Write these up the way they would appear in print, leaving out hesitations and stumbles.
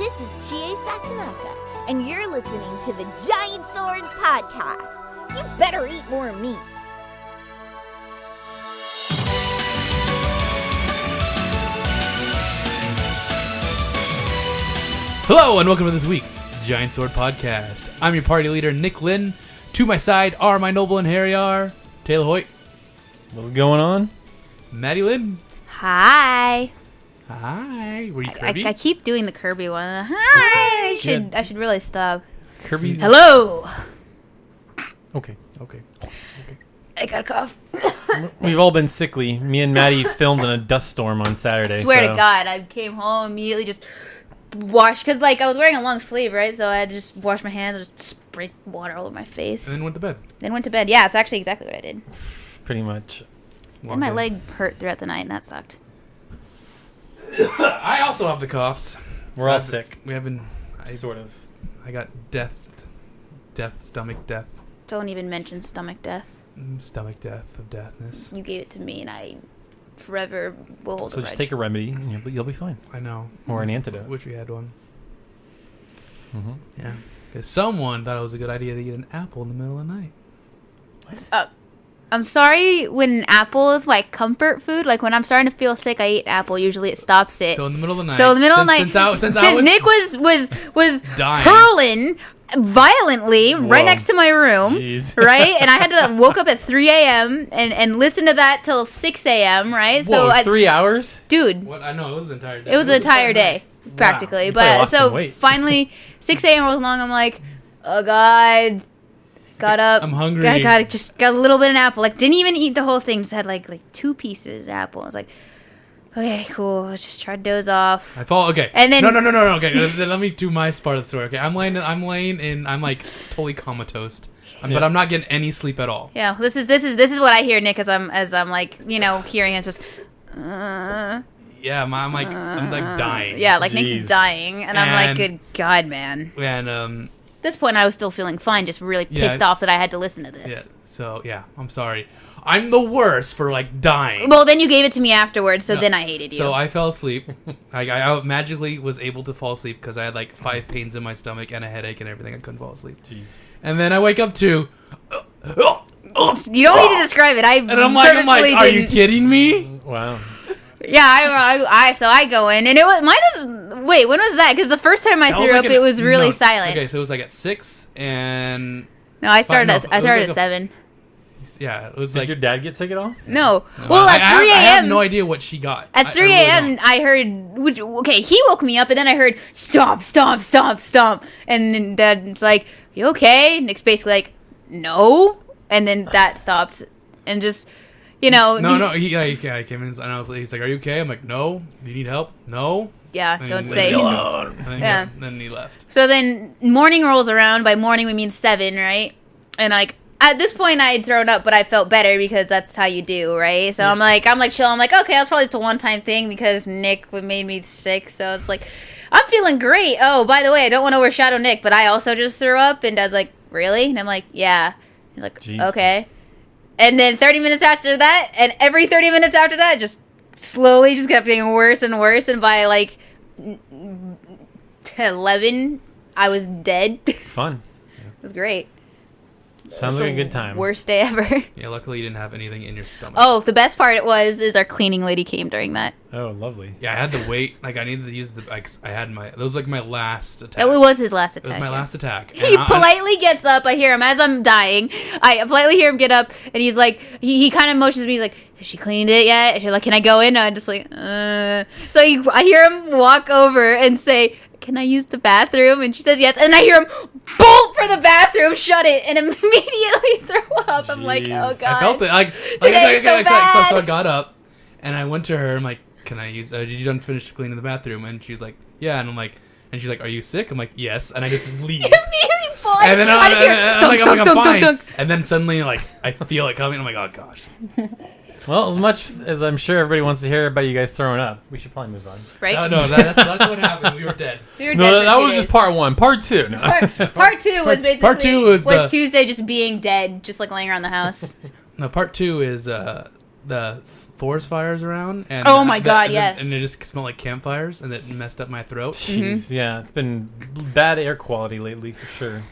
This is NIS America, and you're listening to the Giant Sword Podcast. You better eat more meat. Hello and welcome to this week's Giant Sword Podcast. I'm your party leader, Nick Lynn. To my side are my noble and hairy are Taylor Hoyt. What's going on? Maddie Lynn. Hi. Hi. Were you Kirby? I keep doing the Kirby one. Hi. I should really stop. Kirby's. Hello. Okay. I got a cough. We've all been sickly. Me and Maddie filmed in a dust storm on Saturday. I swear to God, I came home immediately just washed, because I was wearing a long sleeve, right? So I had to just wash my hands and just spray water all over my face. And then went to bed. Yeah, it's actually exactly what I did. Pretty much. And my leg hurt throughout the night, and that sucked. I also have the coughs. We're all sick. We have been... Sort of. I got stomach death. Don't even mention stomach death. Stomach death of deathness. You gave it to me, and I forever will hold So a just grudge. take a remedy, and you'll be fine. I know. Or an antidote. Wish we had one. Mm-hmm. Yeah. Because someone thought it was a good idea to eat an apple in the middle of the night. I'm sorry when apple is my comfort food. Like when I'm starting to feel sick, I eat apple. Usually it stops it. So in the middle of the night. Since Nick was dying. hurling violently right next to my room, Jeez. right? And I had to woke up at 3 a.m. and listen to that till 6 a.m. Right? Whoa, so 3 hours? dude. What? I know it was the entire day. It was the entire day, practically. You probably But lost some so weight. finally, 6 a.m. rolls along. I'm like, oh God. Got up. I'm hungry. I got a little bit of an apple. Like, didn't even eat the whole thing. Just had like 2 pieces of apple. I was like, okay, cool. Let's just try to doze off. I fall. Okay. And then no. Okay, then let me do my part of the story. Okay, I'm laying in. I'm like totally comatose. But I'm not getting any sleep at all. Yeah, this is what I hear, Nick, as I'm like, hearing it just. Yeah, I'm like dying. Yeah, like Jeez. Nick's dying, and I'm like, good God, man. And At this point, I was still feeling fine, just really pissed off that I had to listen to this. Yeah. So yeah, I'm sorry. I'm the worst for like dying. Well, then you gave it to me afterwards, so then I hated you. So I fell asleep. I magically was able to fall asleep because I had like 5 pains in my stomach and a headache and everything. I couldn't fall asleep. Jeez. And then I wake up to. You don't need to describe it. And I'm like, are you kidding me? Wow. Yeah, so I go in, and it was mine was. Wait, when was that? Because the first time I threw up, it was really silent. Okay, so it was like at 6 and. No, I started it was at like 7. Yeah, it was Did like. your dad get sick at all? No. Well, at 3 a.m. I have no idea what she got. At 3 a.m., I heard. He woke me up, and then I heard stomp, stomp, stomp, stomp, and then Dad's like, "You okay?" Nick's basically like, "No," and then that stopped, and just. No. He came in and he's like, "Are you okay?" I'm like, "No." Do you need help? No. Yeah, And don't he's say. like, Yeah. Then he left. So then morning rolls around. By morning we mean 7, right? And like at this point I had thrown up, but I felt better because that's how you do, right? So I'm like chill. I'm like, okay, that's probably just a one-time thing because Nick made me sick. So it's like, I'm feeling great. Oh, by the way, I don't want to overshadow Nick, but I also just threw up. And Dad's like, really? And I'm like, yeah. He's like, Jeez. okay. And then 30 minutes after that, and every 30 minutes after that, just slowly just kept getting worse and worse. And by like 11, I was dead. Fun. It was great. Sounds like a good time. Worst day ever. Yeah, luckily you didn't have anything in your stomach. Oh, the best part is our cleaning lady came during that. Oh, lovely. Yeah, I had to wait. Like I needed to use that was like my last attack. It was his last attack. It was my last attack. He politely gets up. I hear him as I'm dying. I politely hear him get up, and he's like, he kind of motions me. He's like, has she cleaned it yet? And she's like, can I go in? And I'm just like, So I hear him walk over and say, can I use the bathroom? And she says yes. And I hear him bolt for the bathroom, shut it, and immediately throw up. I'm like, oh God. I felt it. So I got up, and I went to her. I'm like, can I use? Did you done finish cleaning the bathroom? And she's like, yeah. And I'm like, she's like, are you sick? I'm like, yes. And I just leave. Immediately falls. And then I'm fine. Dunk. And then suddenly, like, I feel it coming. I'm like, oh gosh. Well, as much as I'm sure everybody wants to hear about you guys throwing up, we should probably move on. Right? No, that's what happened. We were dead. That was just part 1. Part 2. No. Part 2 was basically part 2 was Tuesday just being dead, just like laying around the house. No, part 2 is forest fires around. And Oh my God, yes. And it just smelled like campfires, and it messed up my throat. Jeez, yeah, it's been bad air quality lately for sure.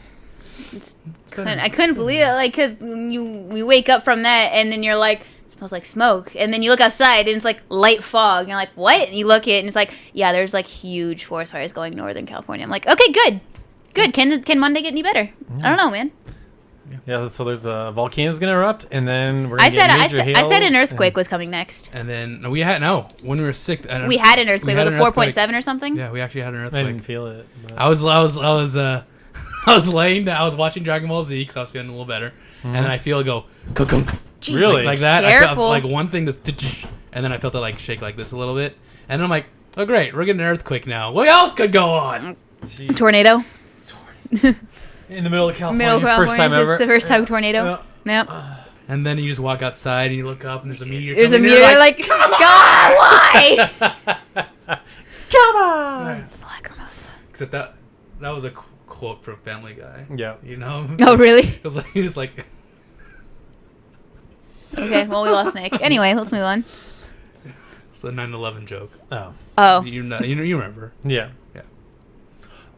I couldn't believe it, like, because you wake up from that, and then you're like, it smells like smoke, and then you look outside, and it's like light fog, and you're like, what? And you look at it, and it's like, yeah, there's like huge forest fires going Northern California. I'm like, okay, good. Can Monday get any better? I don't know, man. Yeah, so there's a volcano's gonna erupt, and then we're I gonna get major hail. said an earthquake was coming next. And then when we were sick. We had an earthquake. Was it 4.7 or something? Yeah, we actually had an I earthquake. didn't feel it. But... I was laying down. I was watching Dragon Ball Z because I was feeling a little better, and then I feel it go, Jeez, really like that. Careful. I felt like one thing just, and then I felt it like shake like this a little bit, and then I'm like, oh great, we're getting an earthquake now. What else could go on? Jeez. Tornado. In the middle of California, first time ever. It's the first time tornado. Yep. And then you just walk outside and you look up and there's a meteor. There's a coming, meteor. and you're Like, God, why? Come on! It's Lacrimosa. Except that was a quote from Family Guy. Yeah. You know? Oh, really? It was like Okay, well, we lost Nick. Anyway, let's move on. it's a 9/11 joke. Oh. Oh. You remember? Yeah.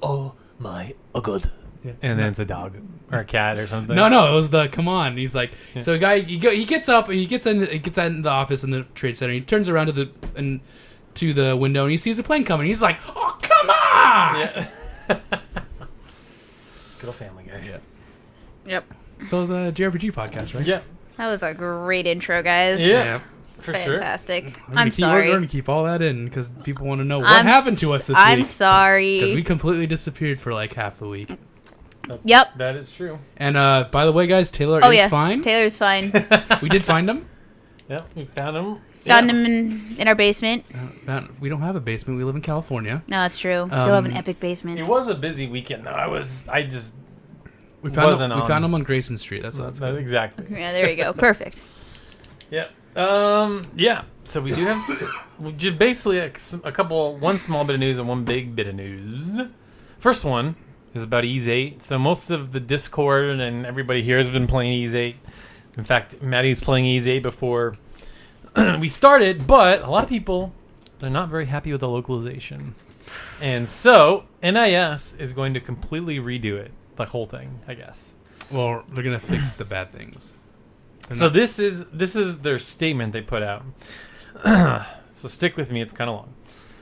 Oh my god. Yeah. And then it's a dog or a cat or something. No, it was the come on. He's like, so a guy he gets up and he gets in the office in the trade center. He turns around to the window and he sees a plane coming. He's like, oh come on! Yeah. Good old Family Guy. Yeah. Yep. So the JRPG podcast, right? Yeah. That was a great intro, guys. Yeah. For sure. Fantastic. I'm sorry. We're gonna keep all that in because people want to know what happened to us this week. I'm sorry. Because we completely disappeared for like half the week. Yep. That is true. And by the way, guys, Taylor is fine. Taylor's fine. We did find him. Yeah, we found him. Found him in our basement. We don't have a basement. We live in California. No, that's true. We don't have an epic basement. It was a busy weekend though. We found him on Grayson Street. That's good. Exactly. Yeah, there you go. Perfect. Yeah. Yeah. So we do have basically one small bit of news and one big bit of news. First one is about Ys 8. So most of the Discord and everybody here has been playing Ys 8. In fact, Maddie's playing Ys 8 before we started, but a lot of people, they're not very happy with the localization. And so NIS is going to completely redo it, the whole thing, I guess. Well, they're gonna fix the bad things. So this is their statement they put out. So stick with me, it's kind of long.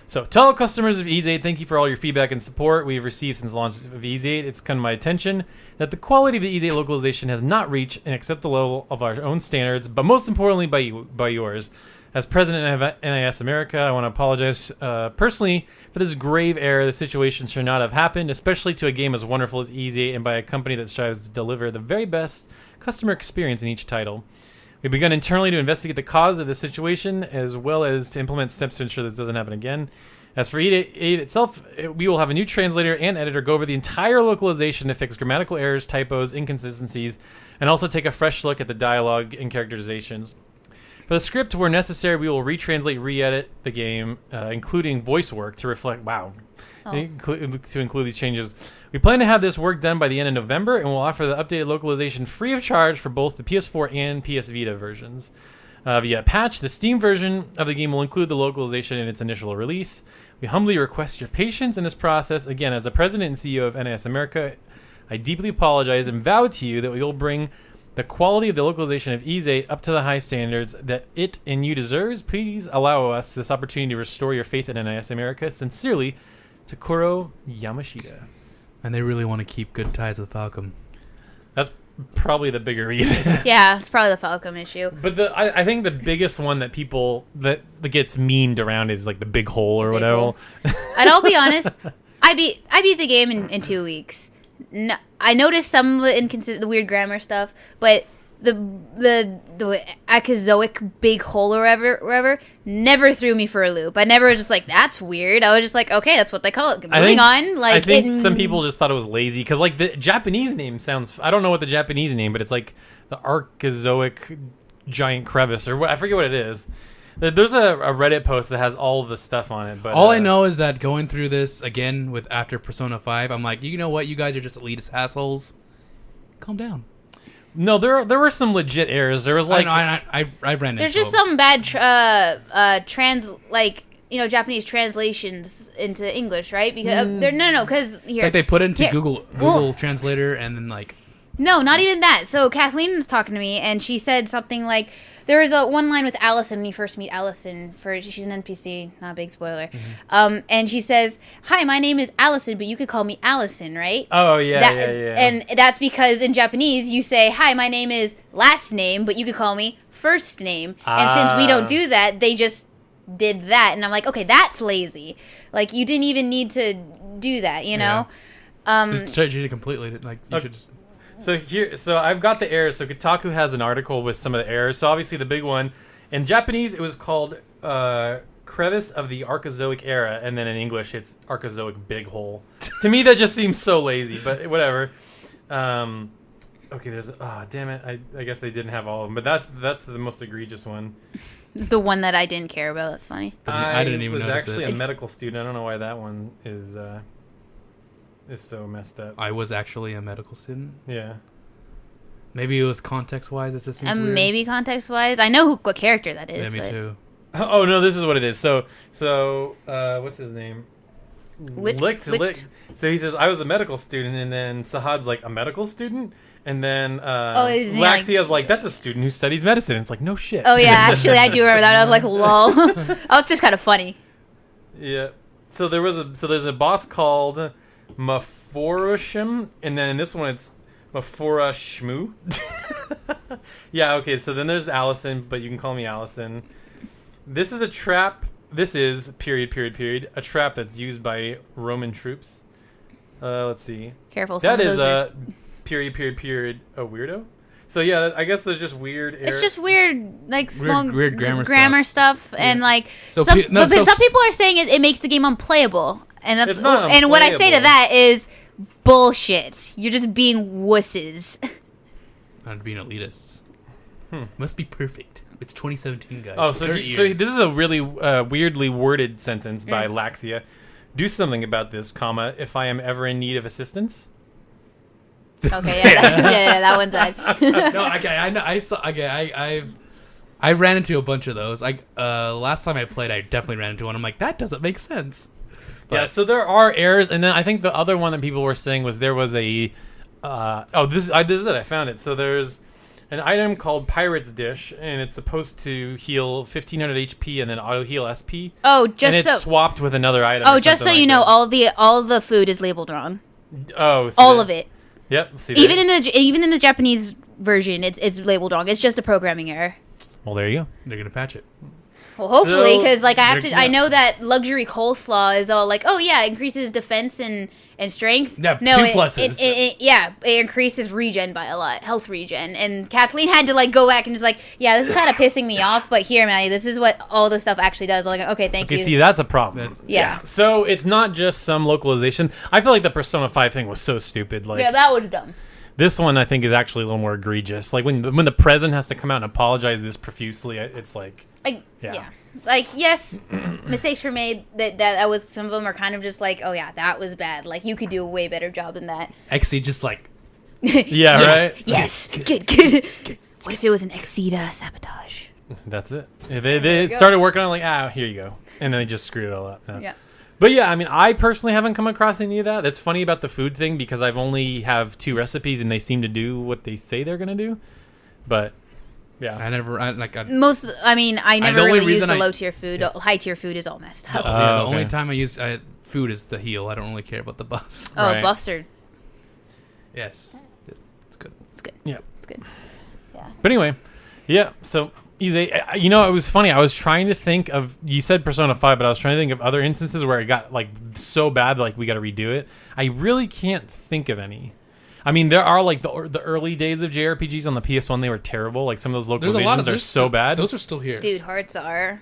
So, to all customers of Ys 8, thank you for all your feedback and support we've received since the launch of Ys 8. It's come to my attention that the quality of the Ys 8 localization has not reached an acceptable level of our own standards, but most importantly by yours. As president of NIS America, I want to apologize personally for this grave error. The situation should not have happened, especially to a game as wonderful as Ys 8 and by a company that strives to deliver the very best customer experience in each title. We've begun internally to investigate the cause of this situation, as well as to implement steps to ensure this doesn't happen again. As for Ys 8 itself, we will have a new translator and editor go over the entire localization to fix grammatical errors, typos, inconsistencies, and also take a fresh look at the dialogue and characterizations. For the script, where necessary, we will retranslate, re-edit the game, including voice work to reflect, to include these changes. We plan to have this work done by the end of November, and we'll offer the updated localization free of charge for both the PS4 and PS Vita versions. Via patch, the Steam version of the game will include the localization in its initial release. We humbly request your patience in this process. Again, as the president and CEO of NIS America, I deeply apologize and vow to you that we will bring the quality of the localization of Ys 8 up to the high standards that it and you deserves. Please allow us this opportunity to restore your faith in NIS America. Sincerely, Takuro Yamashita. And they really want to keep good ties with Falcom. That's probably the bigger reason. Yeah, it's probably the Falcom issue. But I think the biggest one that people that gets memed around is like the big hole or whatever. Hole. And I'll be honest, I beat the game in 2 weeks. No, I noticed some of the weird grammar stuff, but the acazoic big hole or whatever never threw me for a loop. I never was just like, that's weird. I was just like, okay, that's what they call it. Moving on. Like, I think some people just thought it was lazy because like the Japanese name sounds. I don't know what the Japanese name, but it's like the Archazoic giant crevice or what. I forget what it is. There's a Reddit post that has all the stuff on it. But all I know is that going through this again with after Persona 5, I'm like, you know what? You guys are just elitist assholes. Calm down. No, there were some legit errors. There was like I ran into There's just them. some bad Japanese translations into English, right? Because because It's like they put it into Here. Google Well- Translator and then like No, not even that. So Kathleen was talking to me, and she said something like, there is one line with Allison when you first meet Allison. She's an NPC, not a big spoiler. And she says, "Hi, my name is Allison, but you could call me Allison, right?" Oh yeah. And that's because in Japanese you say, "Hi, my name is last name, but you could call me first name." And since we don't do that, they just did that, and I'm like, okay, that's lazy. Like, you didn't even need to do that, you know? just change it completely. Like you should just. So I've got the errors. So Kotaku has an article with some of the errors. So obviously the big one in Japanese it was called crevice of the Archeozoic era, and then in English it's Archeozoic big hole. To me that just seems so lazy, but whatever. Okay, there's damn it. I guess they didn't have all of them, but that's the most egregious one. The one that I didn't care about. That's funny. I didn't even was notice actually it. a medical student. I don't know why that one is so messed up. I was actually a medical student. Yeah. Maybe it was context-wise. It just seems weird. Maybe context-wise. I know what character that is. Yeah, me but too. Oh no, this is what it is. So what's his name? Licked. So he says I was a medical student, and then Sahad's like a medical student, and then is he Laxia's like that's a student who studies medicine. It's like no shit. Oh, yeah. Actually, I do remember that. I was like, lol. That was just kind of funny. Yeah. So there's a boss called Mafurushim, and then in this one it's Mafura Shmoo. Yeah, okay, so then there's Allison, but you can call me Allison. This is a trap. This is a trap that's used by Roman troops. Let's see. Careful. That is a a weirdo. So yeah, I guess there's just weird errors. It's just weird, like small Weird grammar stuff, and like So some some people are saying it makes the game unplayable, and that's It's not and what I say to unplayable. that is bullshit. You're just being wusses. Not being elitists. Must be perfect. It's 2017, guys. Oh, It's so third this year. is a really weirdly worded sentence by Laxia. Do something about this, comma, if I am ever in need of assistance. Okay, yeah, that one's bad. No, okay, I know. I saw. Okay, I ran into a bunch of those. Last time I played, I definitely ran into one. I'm like, that doesn't make sense. Yeah, so there are errors, and then I think the other one that people were saying was there was a. This is it. I found it. So there's an item called Pirate's Dish, and it's supposed to heal 1500 HP and then auto heal SP. Oh, And just it's so. swapped with another item. Oh, or just so something you like know, that. all the food is labeled wrong. Oh, see All that? of it. Yep. See Even that? in the Japanese version, it's labeled wrong. It's just a programming error. Well, there you go. They're gonna patch it. Well, hopefully, So, because like I have to. yeah. I know that luxury coleslaw is all like, oh yeah, it increases defense and strength. Yeah, no, two it, pluses. it increases regen by a lot, health regen. And Kathleen had to like go back and just like, yeah, this is kind of pissing me off, but here, Maddie, this is what all this stuff actually does. I'm like, okay, thank Okay, you. see, that's a problem. That's- yeah. So it's not just some localization. I feel like the Persona 5 thing was so stupid. Like Yeah, that was dumb. this one, I think is actually a little more egregious. Like when the president has to come out and apologize this profusely, it's like Like, Yeah. yeah. Like, yes, mistakes were made. That was, some of them are kind of just like, oh yeah, that was bad. Like, you could do a way better job than that. XC just like yeah, Yes, right. yes. Good. What if it was an Exceeda sabotage? That's it. They started working on it like here you go, and then they just screwed it all up. Yeah. But yeah, I mean, I personally haven't come across any of that. That's funny about the food thing because I've only have 2 recipes and they seem to do what they say they're gonna do. But yeah, I never I the never only really use reason the I- low tier food. High tier food is all messed up. the okay. only time I use food is the heal. I don't really care about the buffs. Oh, Right. buffs are. Yes, it's good. It's good. Yeah. It's good. Yeah. But anyway, yeah. So easy. You know, it was funny. I was trying to think of. You said Persona 5, but I was trying to think of other instances where it got like so bad, like we got to redo it. I really can't think of any. I mean, there are like the early days of JRPGs on the PS1. They were terrible. Like some of those There's a lot of localizations are so bad. Those are still here. Dude, hearts are.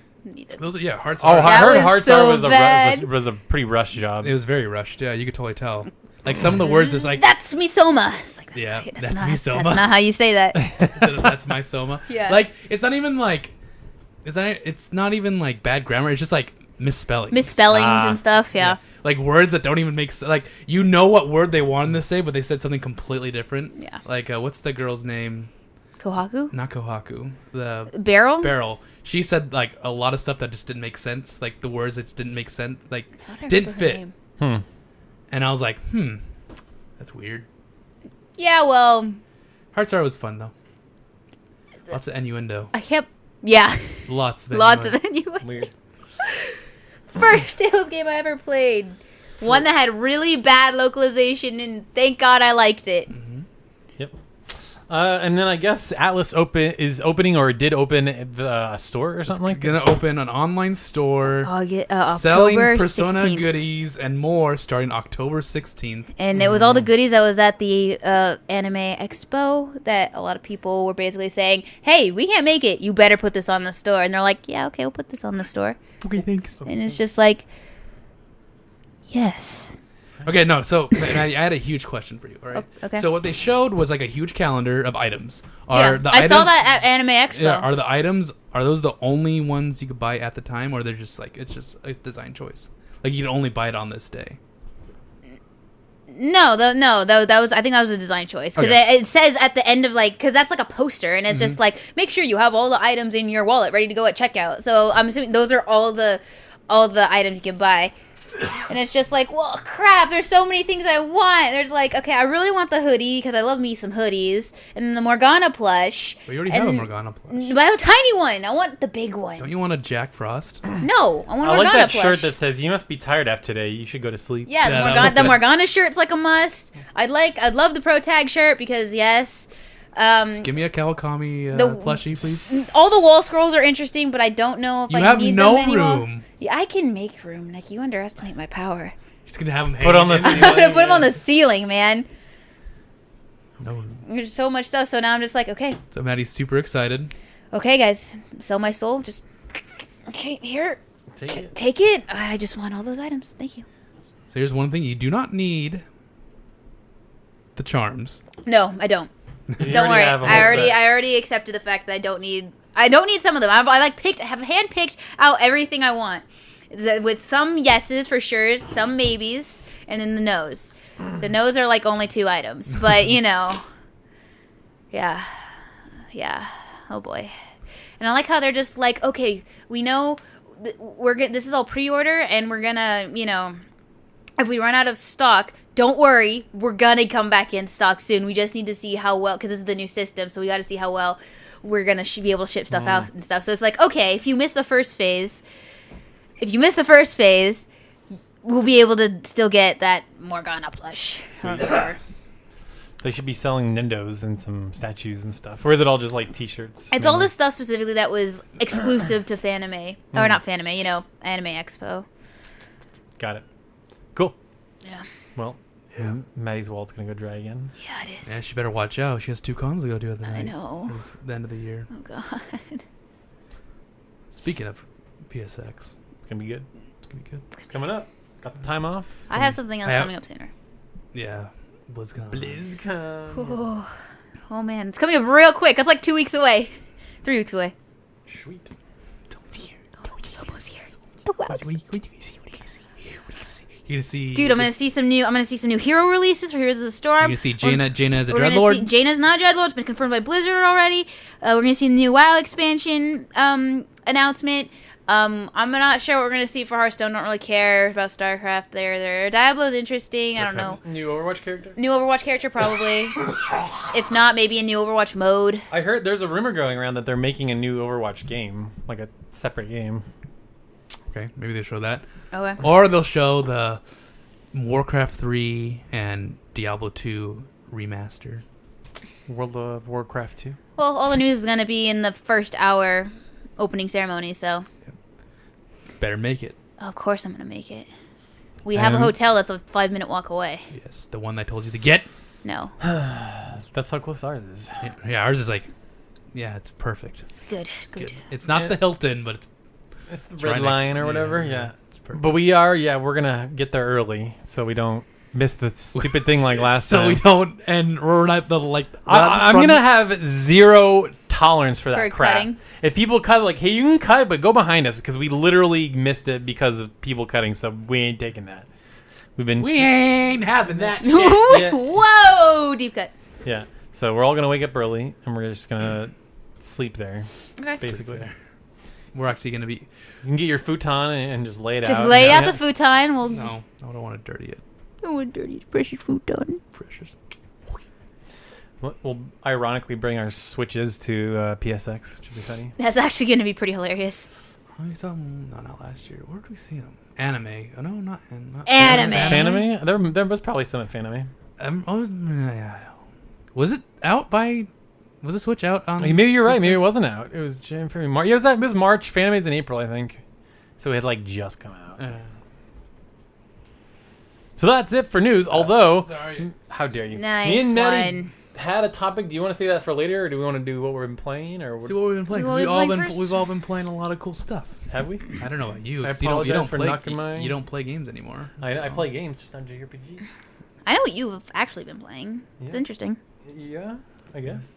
Those are hearts. Oh, are. I heard was Hearts so Are bad. was a pretty rushed job. It was very rushed. Yeah, you could totally tell. Like some of the words is like That's Misoma. It's like, that's Yeah, not, that's not, Misoma. That's not how you say that. that's my soma. Yeah. Like it's not even like it's not even like bad grammar. It's just like misspellings. Misspellings and stuff. Yeah. like words that don't even make sense. Like you know what word they wanted to say, but they said something completely different. Yeah. Like what's the girl's name? Kohaku? Not Kohaku. The Beryl? Beryl. She said like a lot of stuff that just didn't make sense. Like the words that just didn't make sense. Like How do I didn't remember her fit. name? And I was like, that's weird. Yeah, well, Heartstar was fun though. Lots of innuendo. I can't. Yeah, Lots of lots of innuendo. innuendo. Weird. First Tales game I ever played. One that had really bad localization, and thank God I liked it. Yep. And then I guess Atlas is opening or did open the store or something like It's that. gonna open an online store October selling Persona 16th. goodies and more starting October 16th. And it was all the goodies that was at the Anime Expo that a lot of people were basically saying, hey, we can't make it. You better put this on the store. And they're like, yeah, okay, we'll put this on the store. Okay, thanks. And it's just like, yes. Okay, no, so I had a huge question for you, all right? Okay. So what they showed was like a huge calendar of items. Yeah, I saw that at Anime Expo. Yeah, are those the only ones you could buy at the time, or they're just like, it's just a design choice? Like you can only buy it on this day? No, that was, I think that was a design choice because Okay. it says at the end of like, because that's like a poster and it's just like, make sure you have all the items in your wallet ready to go at checkout. So I'm assuming those are all the items you can buy. And it's just like, well, crap, there's so many things I want. There's like, okay, I really want the hoodie because I love me some hoodies. And then the Morgana plush. Well, you already have a Morgana plush. But I have a tiny one. I want the big one. Don't you want a Jack Frost? No, I want a I Morgana like that plush. shirt that says, you must be tired after today. You should go to sleep. Yeah, Yeah, that the was good. Morgana shirt's like a must. I'd love the Pro Tag shirt because yes. Just give me a Kawakami plushie, please. All the wall scrolls are interesting, but I don't know if You I have need no them anymore. room. Yeah, I can make room, Nick. You underestimate my power. Just gonna have them Put on the I'm gonna put them on the ceiling, man. No room. There's so much stuff, so now I'm just like, okay, So Maddie's super excited. okay, guys, sell my soul. Just okay, here, Take it. take it. I just want all those items. Thank you. So here's one thing: you do not need the charms. No, I don't. You Don't worry. have a whole set. I already accepted the fact that I don't need some of them. I like have handpicked out everything I want. With some yeses for sure, some maybes, and then the no's. The no's are like only 2 items, but you know, yeah. Oh boy. And I like how they're just like, okay, we know this is all pre-order, and we're gonna, you know, if we run out of stock, don't worry, we're gonna come back in stock soon. We just need to see how well, because this is the new system, so we got to see how well we're gonna be able to ship stuff out and stuff. So it's like, okay, if you miss the first phase, we'll be able to still get that Morgana plush. Or whatever. They should be selling Nindos and some statues and stuff. Or is it all just like t-shirts? It's all this stuff specifically that was exclusive to Fanime. Or not Fanime, you know, Anime Expo. Got it. Cool. Yeah. Well, Yeah. Maddie's wallet's going to go dry again. Yeah, it is. Yeah, she better watch out. She has 2 cons to go to at the night. I know. It's the end of the year. Oh, God. Speaking of PSX, It's going to be good. it's gonna be good. It's coming up. Got the time off. I have something else I have- coming up sooner. Yeah, BlizzCon. BlizzCon. Oh, man. It's coming up real quick. It's like 2 weeks away. 3 weeks away. Sweet. It's almost here. The WoW. What are you gonna see? You're gonna see. Dude, I'm gonna see some new hero releases for Heroes of the Storm. You're gonna see Jaina as a We're gonna Dreadlord. see Jaina's not a Dreadlord. It's been confirmed by Blizzard already. We're gonna see the new WoW expansion announcement. I'm not sure what we're gonna see for Hearthstone. Don't really care about StarCraft. Diablo's interesting. I don't know. New Overwatch character? New Overwatch character probably. If not, maybe a new Overwatch mode. I heard there's a rumor going around that they're making a new Overwatch game, like a separate game. Okay, maybe they show that, Okay. or they'll show the Warcraft 3 and Diablo 2 remaster. World of Warcraft 2. Well, all the news is gonna be in the first hour opening ceremony, so Better make it. of course I'm gonna make it. We have a And- hotel that's a 5-minute walk away. Yes, the one I told you to get. No. That's how close ours is. Yeah, ours is like, yeah, it's perfect. Good. It's not Yeah. the Hilton, but It's the it's Red right Lion next- or whatever, yeah, yeah. it's perfect. But we're gonna get there early so we don't miss the stupid thing like last so time. we don't, and we're not the like. I'm front- gonna have zero tolerance for that For crap. cutting? If people cut, like, hey, you can cut, but go behind us because we literally missed it because of people cutting. So we ain't taking that. We ain't having that shit. Whoa, deep cut. Yeah. So we're all gonna wake up early and we're just gonna sleep there. Okay. Basically. We're actually gonna be. You can get your futon and just lay it out. Just lay out the futon. We'll No, I don't want to dirty it. I don't want dirty precious futon. Precious. We'll ironically bring our switches to PSX, which would be funny. That's actually going to be pretty hilarious. I saw them not last year. Where did we see them? Anime. Oh, no, not Anime. Fanime? There was probably some at Fanime. Was it out by? Was the Switch out on? Maybe you're right. Maybe it wasn't out. It was January, March. Yeah, it was March. Fanime's in April, I think. So it had like just come out. So that's it for news. Although, sorry. How dare you? Nice Me and Maddie one. had a topic. Do you want to say that for later, or do we want to do what we've been playing, or See what we've been playing. 'Cause What we've all been playing a lot of cool stuff. have we? I don't know about you. I 'Cause you don't apologize for play. knocking my- You don't play games anymore. I so. play games, just not JRPGs. I know what you've actually been playing. It's Yeah. interesting. Yeah, I guess.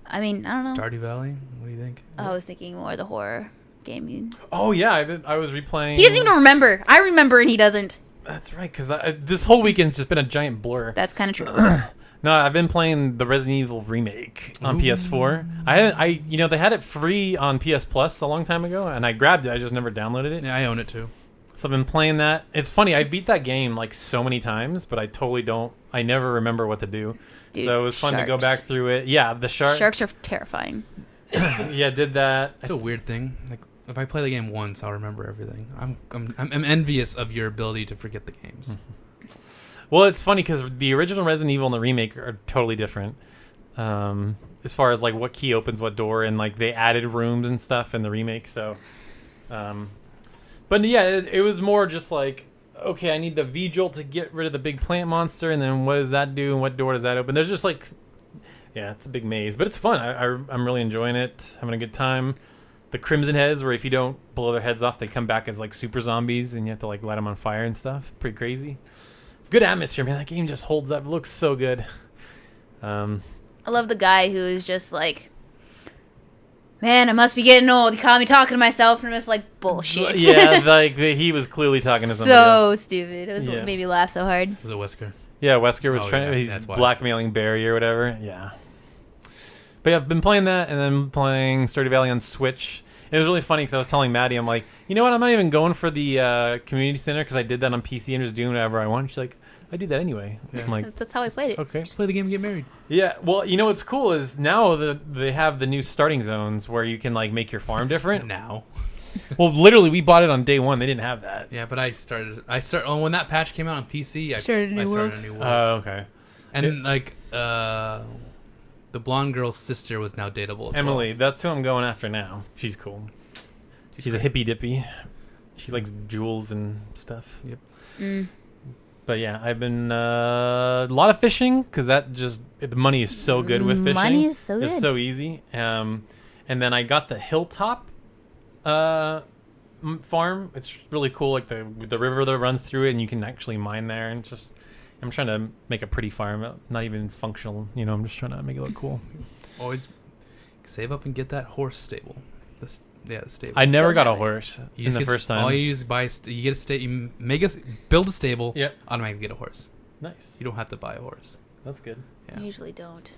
I mean, I don't know. Stardew Valley. What do you think? I was thinking more the horror game. Oh yeah, I was replaying. He doesn't even remember. I remember and he doesn't. That's right, because this whole weekend's just been a giant blur. That's kind of true. No, I've been playing the Resident Evil remake on PS4. They had it free on PS Plus a long time ago, and I grabbed it. I just never downloaded it. Yeah, I own it too. So I've been playing that. It's funny. I beat that game like so many times, but I totally don't. I never remember what to do. Dude, so it was fun to go sharks. back through it. Yeah, the shark. Sharks are terrifying. Yeah, did that. It's a weird thing. Like if I play the game once, I'll remember everything. I'm envious of your ability to forget the games. Well, it's funny because the original Resident Evil and the remake are totally different. As far as like what key opens what door, and like they added rooms and stuff in the remake. So, but yeah, it was more just like, okay, I need the V-Jolt to get rid of the big plant monster, and then what does that do, and what door does that open? There's just like, yeah, it's a big maze, but it's fun. I'm really enjoying it, having a good time. The Crimson Heads, where if you don't blow their heads off, they come back as like super zombies, and you have to like light them on fire and stuff. Pretty crazy. Good atmosphere, man. That game just holds up. It looks so good. I love the guy who is just like, man, I must be getting old. He caught me talking to myself, and I'm just like, bullshit. Yeah, like he was clearly talking to somebody so else. stupid. It was Yeah. made me laugh so hard. Was it Wesker? Yeah, Wesker was Oh, trying. yeah, He's that's why. blackmailing Barry or whatever. Yeah. But yeah, I've been playing that, and then playing Stardew Valley on Switch. It was really funny because I was telling Maddie, I'm like, you know what? I'm not even going for the community center because I did that on PC and just doing whatever I want. She's like, I do that anyway. Yeah. I'm like, That's how I played it. okay. Just play the game and get married. Yeah, well, you know what's cool is now they have the new starting zones where you can like make your farm different. Now. Well, literally, we bought it on day one. They didn't have that. Yeah, but I started when that patch came out on PC. I started a new world. Oh, okay. And like the blonde girl's sister was now dateable as Emily, that's who I'm going after now. She's cool. She's a hippy dippy. She likes jewels and stuff. Yep. Mm. But yeah, I've been a lot of fishing because the money is so good with fishing. Money is so It's good. so easy. And then I got the hilltop farm. It's really cool, like the river that runs through it, and you can actually mine there. And just, I'm trying to make a pretty farm, not even functional. You know, I'm just trying to make it look cool. Always save up and get that horse stable. The stable. I never Don't got a have it. horse You in just the get- first time. All you use is you get a stable. You build a stable. Yep. Automatically get a horse. Nice. You don't have to buy a horse. That's good. Yeah. I usually don't.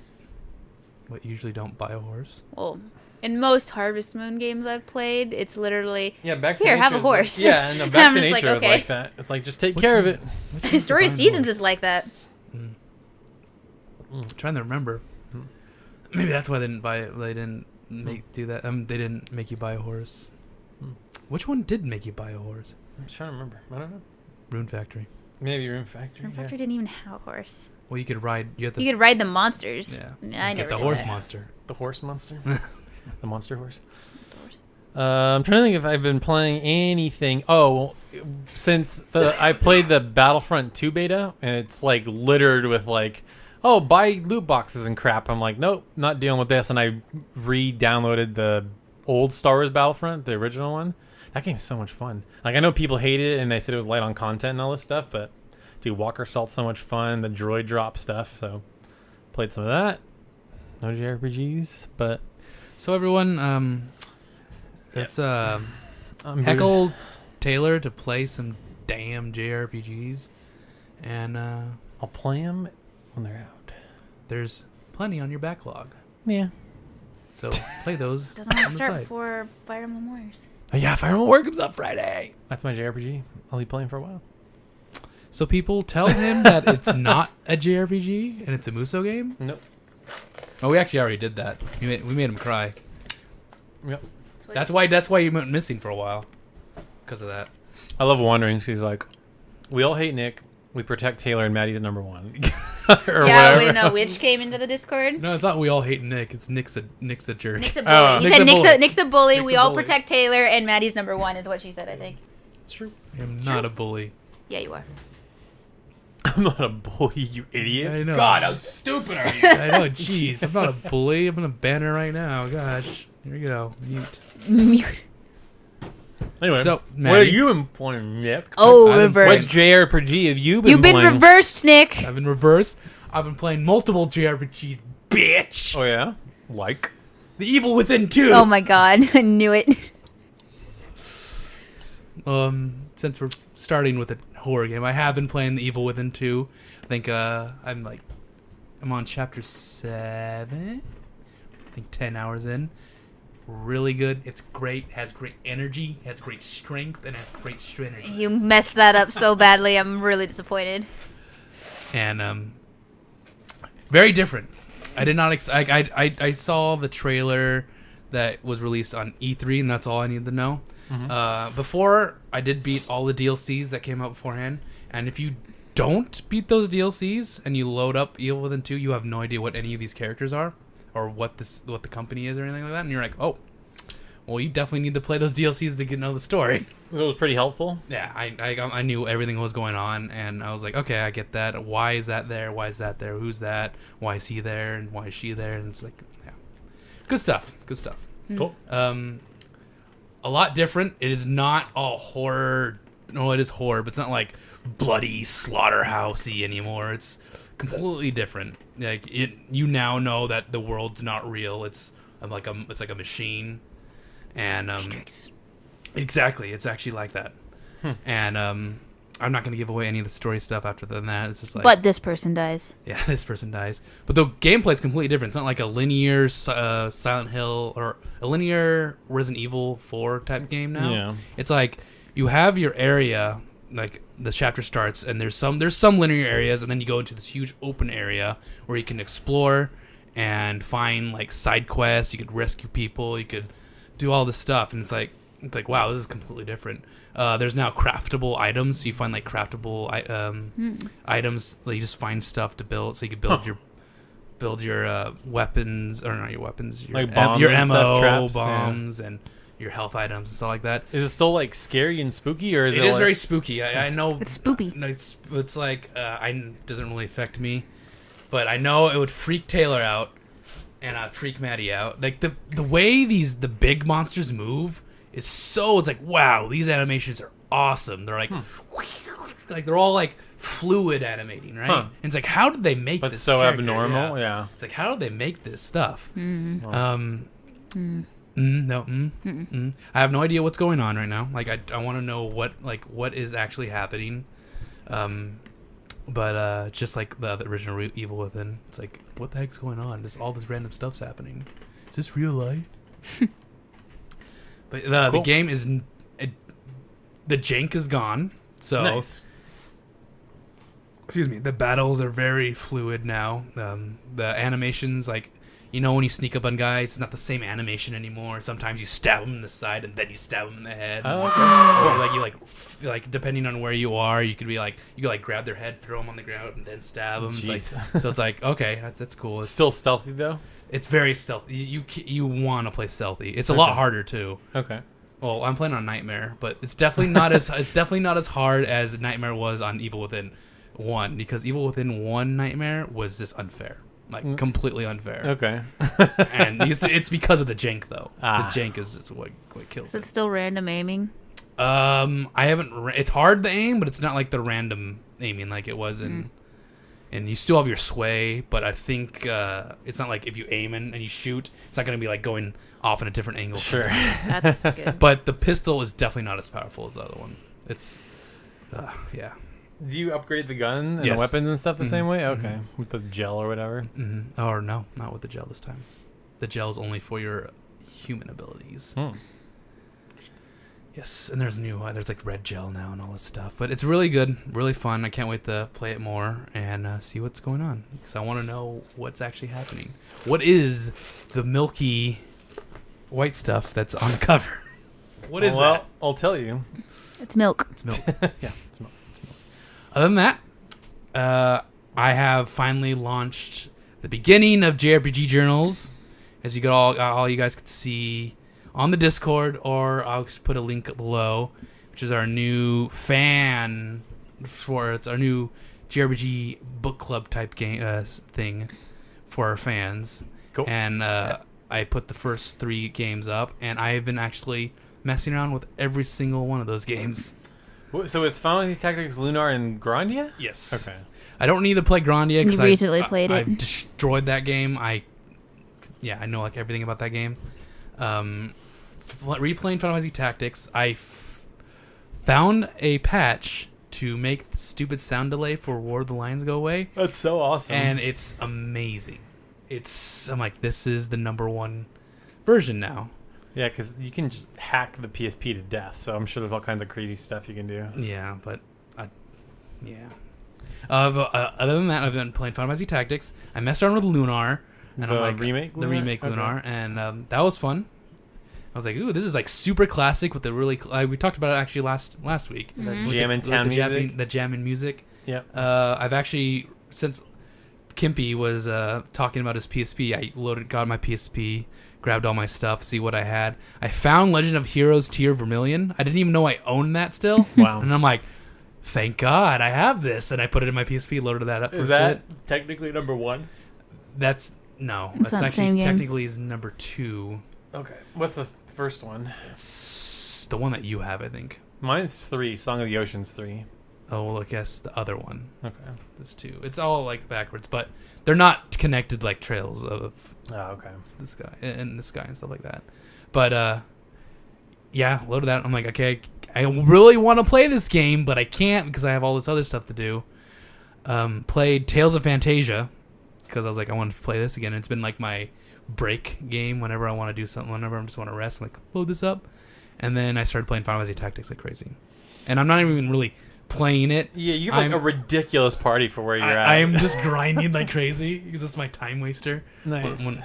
But you usually don't buy a horse. Well, in most Harvest Moon games I've played, it's literally Yeah, Back to Here, have a Nature's horse. Like, yeah, no, I'm Back to just like, Nature was okay. like that. It's like, just take Which care of one? it. Which one's the Story of buying Seasons horse? is like that. I'm trying to remember. Maybe that's why they didn't buy it. They didn't do that. They didn't make you buy a horse. Which one did make you buy a horse? I'm trying to remember. I don't know. Rune Factory. Maybe Room Factory. Rune Factory didn't even have a horse. Well, you could ride. You You could ride the monsters. Yeah. I Get never the did horse that. monster. The horse monster. The monster horse. I'm trying to think if I've been playing anything. Oh, since I played the Battlefront 2 beta, and it's like littered with like, oh, buy loot boxes and crap. I'm like, nope, not dealing with this. And I re-downloaded the old Star Wars Battlefront, the original one. That game's so much fun. Like, I know people hated it and they said it was light on content and all this stuff, but dude, Walker Assault's so much fun. The droid drop stuff. So played some of that. No JRPGs, but So everyone, let's I'm heckle Taylor to play some damn JRPGs, And I'll play them when they're out. there's plenty on your backlog. Yeah. So play those Doesn't on have the to start side. before Fire Emblem Warriors. Oh, yeah, Fire Emblem Warriors comes out Friday. That's my JRPG. I'll be playing for a while. So people tell him that it's not a JRPG and it's a Muso game. Nope. Oh, we actually already did that. We made him cry. Yep. That's why you went missing for a while. Because of that. I love wondering. She's like, we all hate Nick. We protect Taylor, and Maddie's number one. Or Yeah, whatever. we know which came into the Discord. No, it's not we all hate Nick. It's Nick's a jerk. Nick's a bully. Oh. He Nick's said a bully. Nick's a bully. Nick's We a all bully. protect Taylor, and Maddie's number one is what she said, I think. It's true. I'm not a bully. Yeah, you are. I'm not a bully, you idiot. I know. God, how stupid are you? I know. Jeez, I'm not a bully. I'm gonna ban her right now. Gosh, here we go. Mute. Mute. Anyway, So, what are Maddie? you employing, Nick? Oh, I've been What reverse. JRPG have you been You've been playing? reversed, Nick. I've been reversed. I've been playing multiple JRPGs, bitch. Oh, yeah? Like? The Evil Within 2. Oh my god, I knew it. Since we're starting with a horror game, I have been playing The Evil Within 2. I think I'm on chapter 7. I think 10 hours in. Really good. It's great. Has great energy. Has great strength, and has great synergy. You messed that up so badly. I'm really disappointed. And very different. I did not. I saw the trailer that was released on E3, and that's all I needed to know. Before, I did beat all the DLCs that came out beforehand, and if you don't beat those DLCs and you load up Evil Within 2, you have no idea what any of these characters are, or what the company is, or anything like that. And you're like, oh, well, you definitely need to play those DLCs to get to know the story. It was pretty helpful. Yeah, I knew everything was going on, and I was like, okay, I get that. Why is that there? Why is that there? Who's that? Why is he there? And why is she there? And it's like, yeah, good stuff. Good stuff. Cool. A lot different. It is not all horror. No, it is horror, but it's not like bloody slaughterhousey anymore. It's completely different. Like you now know that the world's not real. It's like a machine, and Matrix. exactly, it's actually like that. And I'm not going to give away any of the story stuff after that. It's just like, But this person dies. yeah, this person dies. But the gameplay is completely different. It's not like a linear Silent Hill or a linear Resident Evil 4 type game now. Yeah. It's like you have your area, like the chapter starts, and there's some linear areas, and then you go into this huge open area where you can explore and find like side quests. You could rescue people. You could do all this stuff, and it's like wow, this is completely different. There's now craftable items, so you find like craftable items. Like you just find stuff to build, so you can build your weapons, or not your weapons, your, Like bombs your and stuff, ammo, traps, bombs, and your health items and stuff like that. Is it still like scary and spooky, or is it? It is like, very spooky. I know It's spoopy. no, it's like doesn't really affect me, but I know it would freak Taylor out, and I'd freak Maddie out. Like the way the big monsters move is so. It's like, wow, these animations are awesome. They're like, like they're all like fluid animating, right? And it's like, how did they make But this? so character? abnormal, yeah. It's like, how did they make this stuff? Mm-hmm. I have no idea what's going on right now. Like, I want to know what is actually happening. But just like the original Evil Within, it's like, what the heck's going on? Just all this random stuff's happening. Is this real life? But the Cool. game is the jank is gone. So Nice. excuse me, the battles are very fluid now. The animations, like, you know, when you sneak up on guys, it's not the same animation anymore. Sometimes you stab them in the side and then you stab them in the head. Oh, okay. Or like you like depending on where you are, you could grab their head, throw them on the ground, and then stab them. It's Jeez. like, so it's like, okay, that's cool. It's Still stealthy though. it's very stealthy. You want to play stealthy. It's a lot Okay. harder too. Okay. Well, I'm playing on Nightmare, but it's definitely not as hard as Nightmare was on Evil Within 1, because Evil Within 1 Nightmare was just unfair. Like, completely unfair. Okay. And it's because of the jank, though. Ah. The jank is just what kills Is it it. still random aiming? I haven't... It's hard to aim, but it's not like the random aiming like it was in... And you still have your sway, but I think it's not like if you aim and you shoot, it's not going to be like going off in a different angle. Sure. sometimes. That's good. But the pistol is definitely not as powerful as the other one. It's... yeah. Do you upgrade the gun and Yes. the weapons and stuff the same way? Okay, Mhm. with the gel or whatever. Mm-hmm. Or no, not with the gel this time. The gel's only for your human abilities. Yes, and there's like red gel now and all this stuff. But it's really good, really fun. I can't wait to play it more and see what's going on. Because I want to know what's actually happening. What is the milky white stuff that's on the cover? What is that? I'll tell you. It's milk. It's milk. Yeah, it's milk. Other than that, I have finally launched the beginning of JRPG Journals. As you all you guys could see on the Discord, or I'll just put a link below, which is our new it's our new JRPG book club type game thing for our fans. Cool. And I put the first 3 games up, and I have been actually messing around with every single one of those games. So it's Final Fantasy Tactics Lunar and Grandia? Yes. Okay. I don't need to play Grandia You because recently played it. I destroyed that game. I know like everything about that game. Replaying Final Fantasy Tactics, I found a patch to make the stupid sound delay for War of the Lions go away, That's so awesome. and it's amazing. I'm like, this is the #1 version now. Yeah, because you can just hack the PSP to death, so I'm sure there's all kinds of crazy stuff you can do. Yeah, but other than that, I've been playing Final Fantasy Tactics. I messed around with Lunar, and The I'm like remake the Lunar? remake Okay. Lunar, and that was fun. I was like, ooh, this is like super classic with the really. We talked about it actually last week. Mhm. With Jammin' town music. the jamming music. Yeah. I've actually, since Kimpy was talking about his PSP, I got my PSP, grabbed all my stuff, see what I had. I found Legend of Heroes Tear Vermilion. I didn't even know I owned that still. Wow. And I'm like, thank God I have this. And I put it in my PSP, loaded that up. Is that technically #1? That's It's not that's the same actually game. technically is #2. Okay. What's the first one? It's the one that you have, I think. Mine's 3. Song of the Ocean's 3. Oh, well, I guess the other one. Okay. There's 2. It's all like backwards, but they're not connected like trails of Oh, okay. this guy and stuff like that. But yeah, loaded that. I'm like, okay, I really want to play this game, but I can't because I have all this other stuff to do. Played Tales of Fantasia because I was like, I want to play this again. It's been like my break game whenever I want to do something, whenever I just want to rest. I'm like, load this up, and then I started playing Final Fantasy Tactics like crazy, and I'm not even really playing it. Yeah, you have like a ridiculous party for where you're at. I'm just grinding like crazy because it's my time waster. Nice. But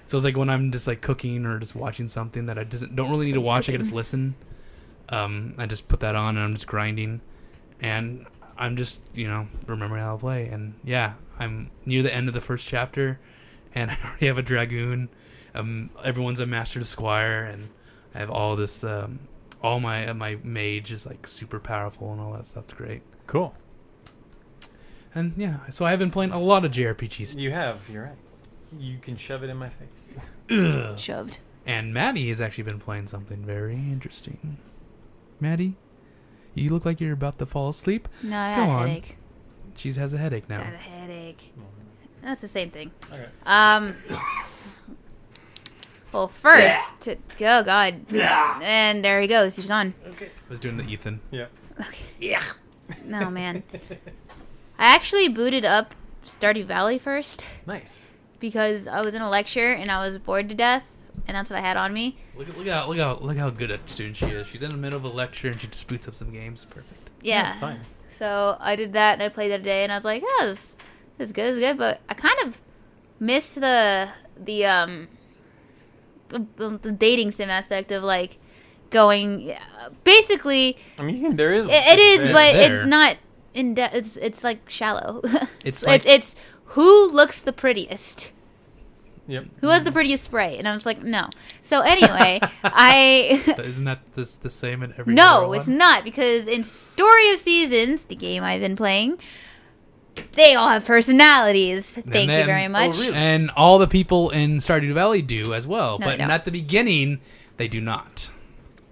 so it's like when I'm just like cooking or just watching something that I don't really need to watch, I can just listen. I just put that on and I'm just grinding, and I'm just remembering how to play. And yeah, I'm near the end of the first chapter, and I already have a dragoon. Everyone's a master squire, and I have all this. All my mage is like super powerful and all that stuff's great. Cool. And yeah, so I've been playing a lot of JRPGs. You have. You're right. You can shove it in my face. Shoved. And Maddie has actually been playing something very interesting. Maddie, you look like you're about to fall asleep. No, I Go had a on. headache. She has a headache now. I had a headache. That's the same thing. Okay. Well, first, oh God, and there he goes. He's gone. Okay. I was doing the Ethan. Yeah. Okay. Yeah. No, man. I actually booted up Stardew Valley first Nice. because I was in a lecture and I was bored to death, and that's what I had on me. Look how good a student she is. She's in the middle of a lecture and she just boots up some games. Perfect. Yeah. That's fine. So I did that and I played that today, and I was like, "Yeah, this is good, it's good." But I kind of missed the dating sim aspect of like going. Basically, I mean, there is. it is, It's but there. it's not in depth. It's like shallow. It's like it's who looks the prettiest. Yep. Who has the prettiest spray? And I was like, no. So anyway, isn't that the same in every no, other it's one? not, because in Story of Seasons, the game I've been playing, they all have personalities. Thank you very much. Oh, really? And all the people in Stardew Valley do as well, No, but they don't. at the beginning they do not.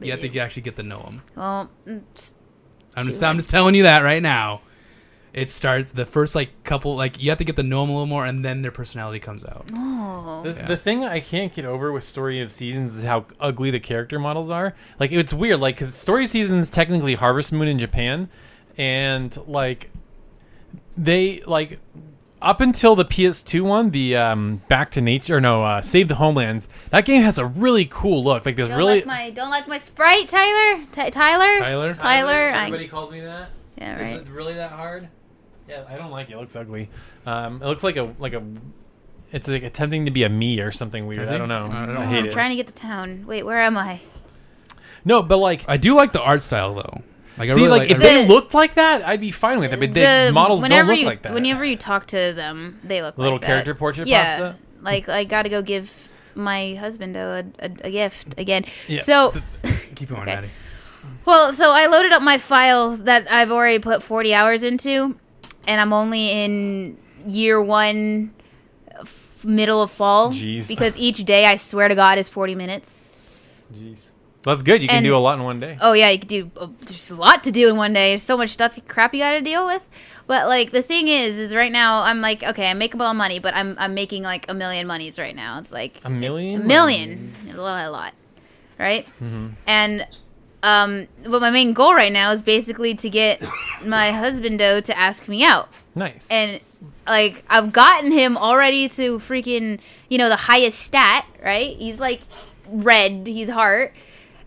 They You have do. to actually get to know them. Well, I'm just telling you that right now. It starts the first couple you have to get to know them a little more, and then their personality comes out. oh, The thing I can't get over with Story of Seasons is how ugly the character models are. Like, it's weird, because Story of Seasons is technically Harvest Moon in Japan, and they like up until the PS2 one, the Back to Nature, or no, Save the Homelands. That game has a really cool look. Like there's Don't really like my sprite, Tyler. Tyler. Everybody calls me that. Yeah, right. Is it really that hard? Yeah, I don't like it. It looks ugly. It looks like a. It's like attempting to be a me or something weird. I don't know. I hate I'm it. trying to get to town. Wait, where am I? No, but like I do like the art style though. Like, I see, really like if I they looked like that, I'd be fine with it. But the models don't look like that. Whenever you talk to them, they look little like that. character portrait Yeah, pops up. like I got to go give my husband a gift again. Yeah. So keep going, Okay. Maddie. Well, so I loaded up my file that I've already put 40 hours into, and I'm only in year 1, middle of fall. Jeez. Because each day, I swear to God, is 40 minutes. Jeez, that's good. You can do a lot in one day. Oh yeah, you could do. There's a lot to do in one day. There's so much crap you got to deal with. But like the thing is right now I'm like, okay, I make a lot of money, but I'm making like a million monies right now. It's like A million. a million is a lot, right? Mm-hmm. And but my main goal right now is basically to get my husbando to ask me out. Nice. And like I've gotten him already to freaking, the highest stat, right? He's like red, he's heart.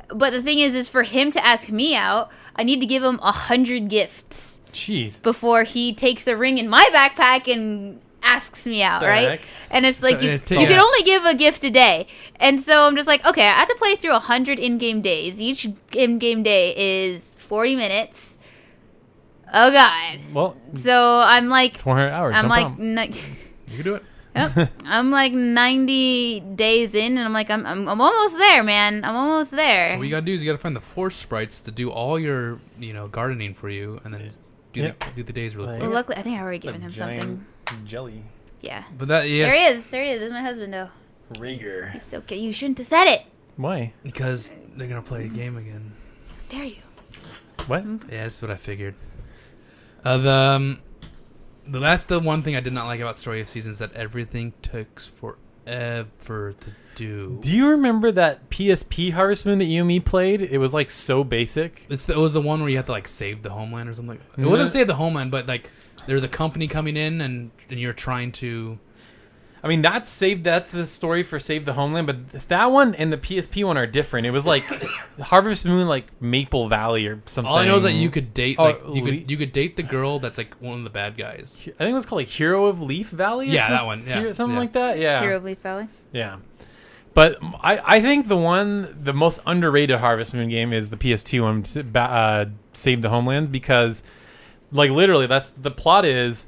But the thing is for him to ask me out, I need to give him 100 gifts. Jeez. Before he takes the ring in my backpack and asks me out, right? Heck? And it's like So you it can only give a gift a day. And so I'm just like, okay, I have to play through 100 in-game days. Each in-game day is 40 minutes. Oh God. Well, So I'm like 400 hours. I'm no like problem. You can do it. Yep. I'm like 90 days in, and I'm like, I'm almost there, man. I'm almost there. So what you gotta do is you gotta find the forest sprites to do all your, gardening for you, and then just do the days really Like- Well, quick. luckily, I think I already given him something. Jelly. Yeah. But that yes, There he is. There's my husband, though. Rigor. He's so cute. You shouldn't have said it. Why? because they're gonna play a game again. Dare you? What? Yeah, that's what I figured. That's the one thing I did not like about Story of Seasons, that everything takes forever to do. Do you remember that PSP Harvest Moon that you and me played? It was like so basic. It was the one where you had to like save the homeland or something. It wasn't save the homeland, but like there's a company coming in and you're trying to. I mean, that's the story for Save the Homeland, but that one and the PSP one are different. It was like Harvest Moon, like Maple Valley or something. All I know is that you could date you could date the girl that's like one of the bad guys. I think it was called like Hero of Leaf Valley. Or Yeah, that one. Yeah, something yeah. like that. Yeah, Hero of Leaf Valley. yeah. But I think the most underrated Harvest Moon game is the PS2 one, Save the Homeland, because like literally that's the plot is.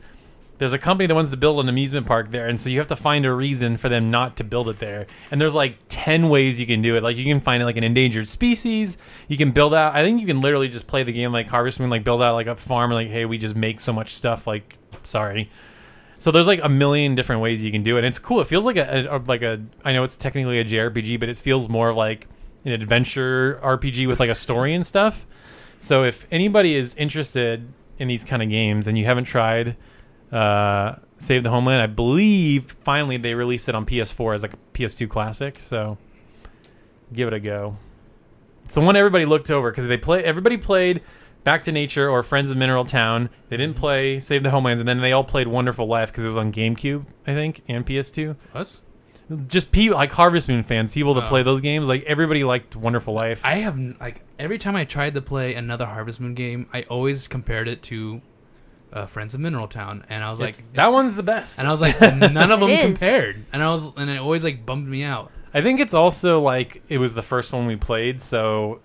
There's a company that wants to build an amusement park there, and so you have to find a reason for them not to build it there. And there's like 10 ways you can do it. Like you can find like an endangered species. You can build out. I think you can literally just play the game like Harvest Moon, like build out like a farm. Like, hey, we just make so much stuff. Like, sorry. So there's like a million different ways you can do it. And it's cool. It feels like a. I know it's technically a JRPG, but it feels more of like an adventure RPG with like a story and stuff. So if anybody is interested in these kind of games and you haven't tried. Save the Homeland, I believe finally they released it on PS4 as like a PS2 classic, so give it a go. It's the one everybody looked over because everybody played Back to Nature or Friends of Mineral Town. They didn't play Save the Homelands, and then they all played Wonderful Life because it was on GameCube, I think, and PS2. Us? Just people like Harvest Moon fans, people that play those games, like everybody liked Wonderful Life. I have like every time I tried to play another Harvest Moon game, I always compared it to Friends of Mineral Town, and I was like, that one's the best. and I was like, none of them It is. compared, and it always like bummed me out. I think it's also like it was the first one we played, so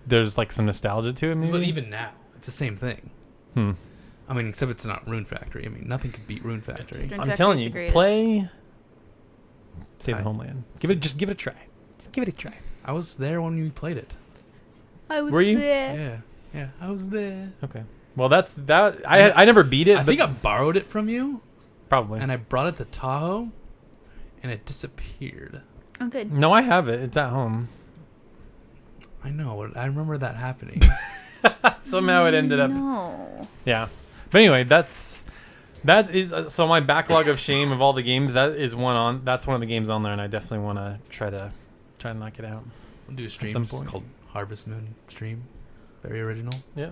there's like some nostalgia to it. Maybe, But even now, it's the same thing. I mean, except it's not Rune Factory. I mean, nothing could beat Rune Factory. Rune I'm Factory's telling the you, greatest. play Save the I- Homeland. Just give it a try. Just give it a try. I was there when we played it. I was Were you? there. Yeah, I was there. Okay. Well, that's that. I never beat it. I think I borrowed it from you, probably. and I brought it to Tahoe, and it disappeared. Oh, good. No, I have it. It's at home. I know. I remember that happening. Somehow it ended up. No. Yeah. But anyway, that is so my backlog of shame of all the games. That's one of the games on there, and I definitely want to try to knock it out. We'll do a stream some point. called Harvest Moon Stream. Very original. Yeah.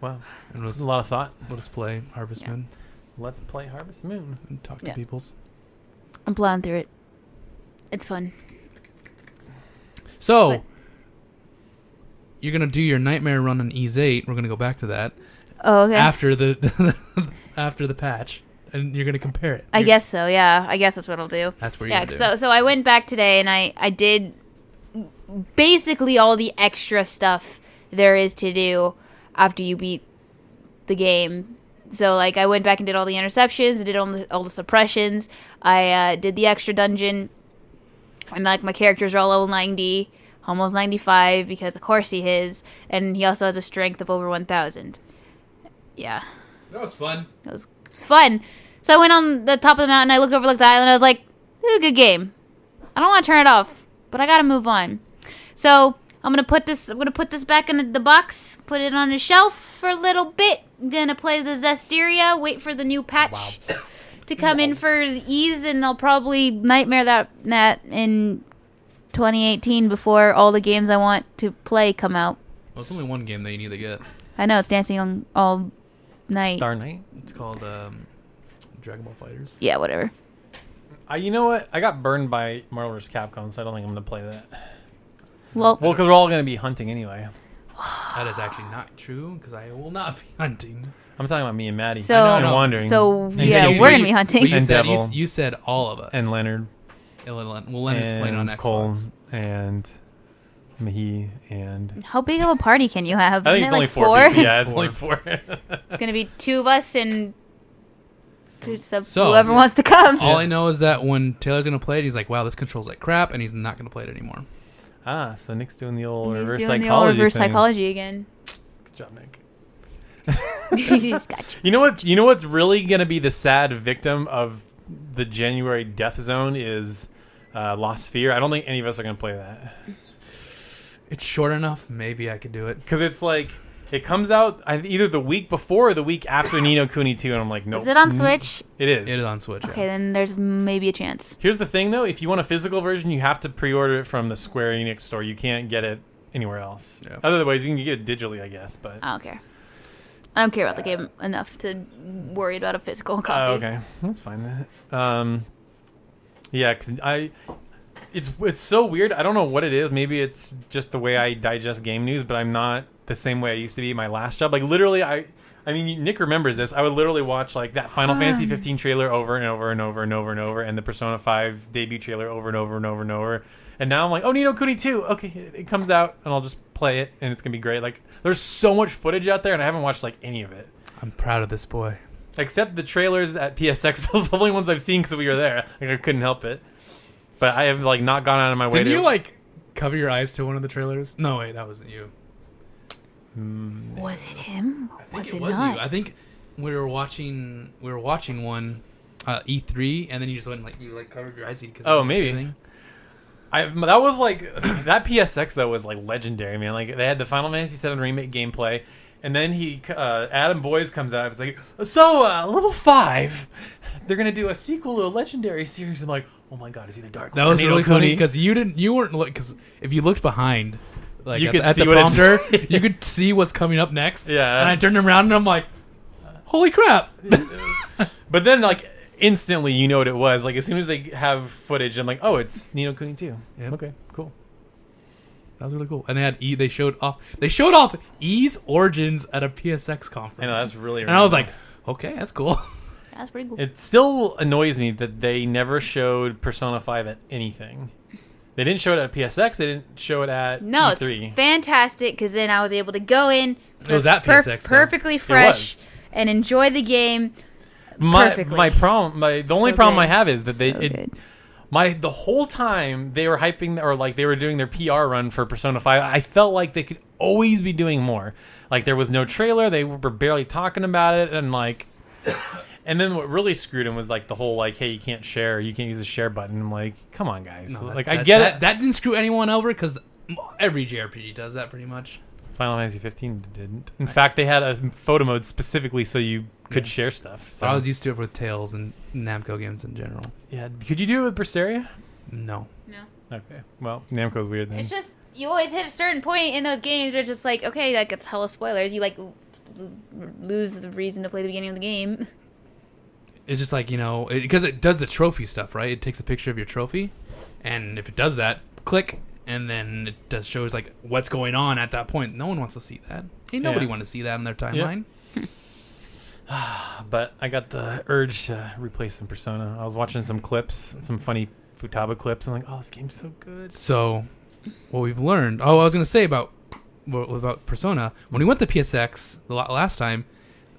Wow. And That's a lot of thought. we'll just play Harvest Moon Let's play Harvest Moon. and talk to Yeah. peoples. I'm plowing through it. It's fun. So, What? you're going to do your nightmare run on Ease 8. We're going to go back to that Oh, okay. after the after the patch. And you're going to compare it. I guess so, yeah. I guess that's what I'll do. That's what you're Yeah, going to do. so I went back today and I did basically all the extra stuff there is to do after you beat the game. So, like, I went back and did all the interceptions, I did all the suppressions, I did the extra dungeon, and, like, my characters are all level 90, almost 95, because of course he is, and he also has a strength of over 1,000. Yeah. That was fun. It was fun. So I went on the top of the mountain, I looked the island, I was like, this is a good game. I don't want to turn it off, but I gotta move on. So I'm gonna put this back in the box, put it on a shelf for a little bit. I'm gonna play the Zestiria, wait for the new patch to come in for ease, and I'll probably nightmare that in 2018 before all the games I want to play come out. Well, it's only one game that you need to get. I know, it's dancing on all night. Star Knight. It's called Dragon Ball Fighters. Yeah, whatever. You know what? I got burned by Marvel vs. Capcom, so I don't think I'm going to play that. Well, Well, because we're all going to be hunting anyway. That is actually not true, because I will not be hunting. I'm talking about me and Maddie. So- and I know. Wandering. so And yeah, you- we're gonna be hunting. But you And said, Devil. you said all of us. and Leonard. Well, Leonard's playing on and Xbox. Cole. And Mahi. And... How big of a party can you have? I think Isn't it's it only like four people. Yeah, it's Four. only four. It's gonna be two of us and So- whoever wants to come. All I know is that when Taylor's going to play it, he's like, wow, this controls like crap, and he's not going to play it anymore. So Nick's doing the old He's reverse doing psychology the old reverse thing. psychology again. Good job, Nick. He's got you. You know what? You know what's really gonna be the sad victim of the January death zone is Lost Sphere. I don't think any of us are gonna play that It's short enough. Maybe I could do it. because it's like it comes out either the week before or the week after Ni no Kuni 2, and I'm like, nope. Is it on Switch? It is. It is on Switch. Okay, Yeah. then there's maybe a chance. Here's the thing, though: if you want a physical version, you have to pre-order it from the Square Enix store. You can't get it anywhere else. Yeah. Otherwise, you can get it digitally, I guess. But I don't care. I don't care about the game enough to worry about a physical copy. okay, that's fine then. Yeah, because it's so weird. I don't know what it is. Maybe it's just the way I digest game news, but I'm not the same way I used to be at my last job. Like literally, I mean, Nick remembers this. I would literally watch like that Final Fantasy 15 trailer over and over and over and over and over, and the Persona 5 debut trailer over and over and over and over. And now I'm like, oh, Ni no Kuni 2. Okay, it comes out, and I'll just play it, and it's gonna be great. Like, there's so much footage out there, and I haven't watched like any of it. I'm proud of this boy. Except the trailers at PSX. Those are the only ones I've seen because we were there. Like, I couldn't help it. But I have like not gone out of my way Did to. you like cover your eyes to one of the trailers? No, wait, that wasn't you. Was it him? I think Was it it was not? you. I think we were watching one E3, and then you just went like you like covered your eyes because Oh, maybe. That was like that PSX though was like legendary, man. Like they had the Final Fantasy 7 remake gameplay, and then Adam Boyes comes out. It's like, so level 5, they're gonna do a sequel to a legendary series. I'm like, oh my god, is he the Dark? That was Ni no really Kuni? funny because you weren't look because if you looked behind, like You at, could at see the what it's- prompter, you could see what's coming up next. Yeah. and I turned around and I'm like, holy crap! But then like instantly, you know what it was. Like as soon as they have footage, I'm like, oh, it's Ni no Kuni 2. Yeah. Okay, cool. That was really cool. And they had they showed off E's origins at a PSX conference. I know that's really. and I was like, okay, that's cool. That's pretty cool. It still annoys me that they never showed Persona 5 at anything. They didn't show it at PSX. They didn't show it at No, E3. it's fantastic because then I was able to go in. It was at PSX, though. perfectly fresh and enjoy the game. Perfectly. My problem, the only So problem good. I have is that So good. the whole time they were hyping or like they were doing their PR run for Persona 5, I felt like they could always be doing more. Like there was no trailer, they were barely talking about it, and like, and then what really screwed him was like the whole like, hey, you can't use the share button. I'm like, come on, guys. No, like I get it. That didn't screw anyone over because every JRPG does that pretty much. Final Fantasy 15 didn't. In fact, they had a photo mode specifically so you could share stuff. So I was used to it with Tales and Namco games in general. yeah. Could you do it with Berseria? No. No. Okay. Well, Namco's weird then. It's just you always hit a certain point in those games where it's just like, okay, that gets hella spoilers. You like lose the reason to play the beginning of the game. It's just like, because it does the trophy stuff, right? It takes a picture of your trophy, and if it does that, click, and then it does shows like what's going on at that point. No one wants to see that. Ain't nobody want to see that in their timeline. But I got the urge to replay some Persona. I was watching some clips, some funny Futaba clips. I'm like, oh, this game's so good. So, what we've learned. Oh, I was gonna say about Persona. When we went to PSX the last time,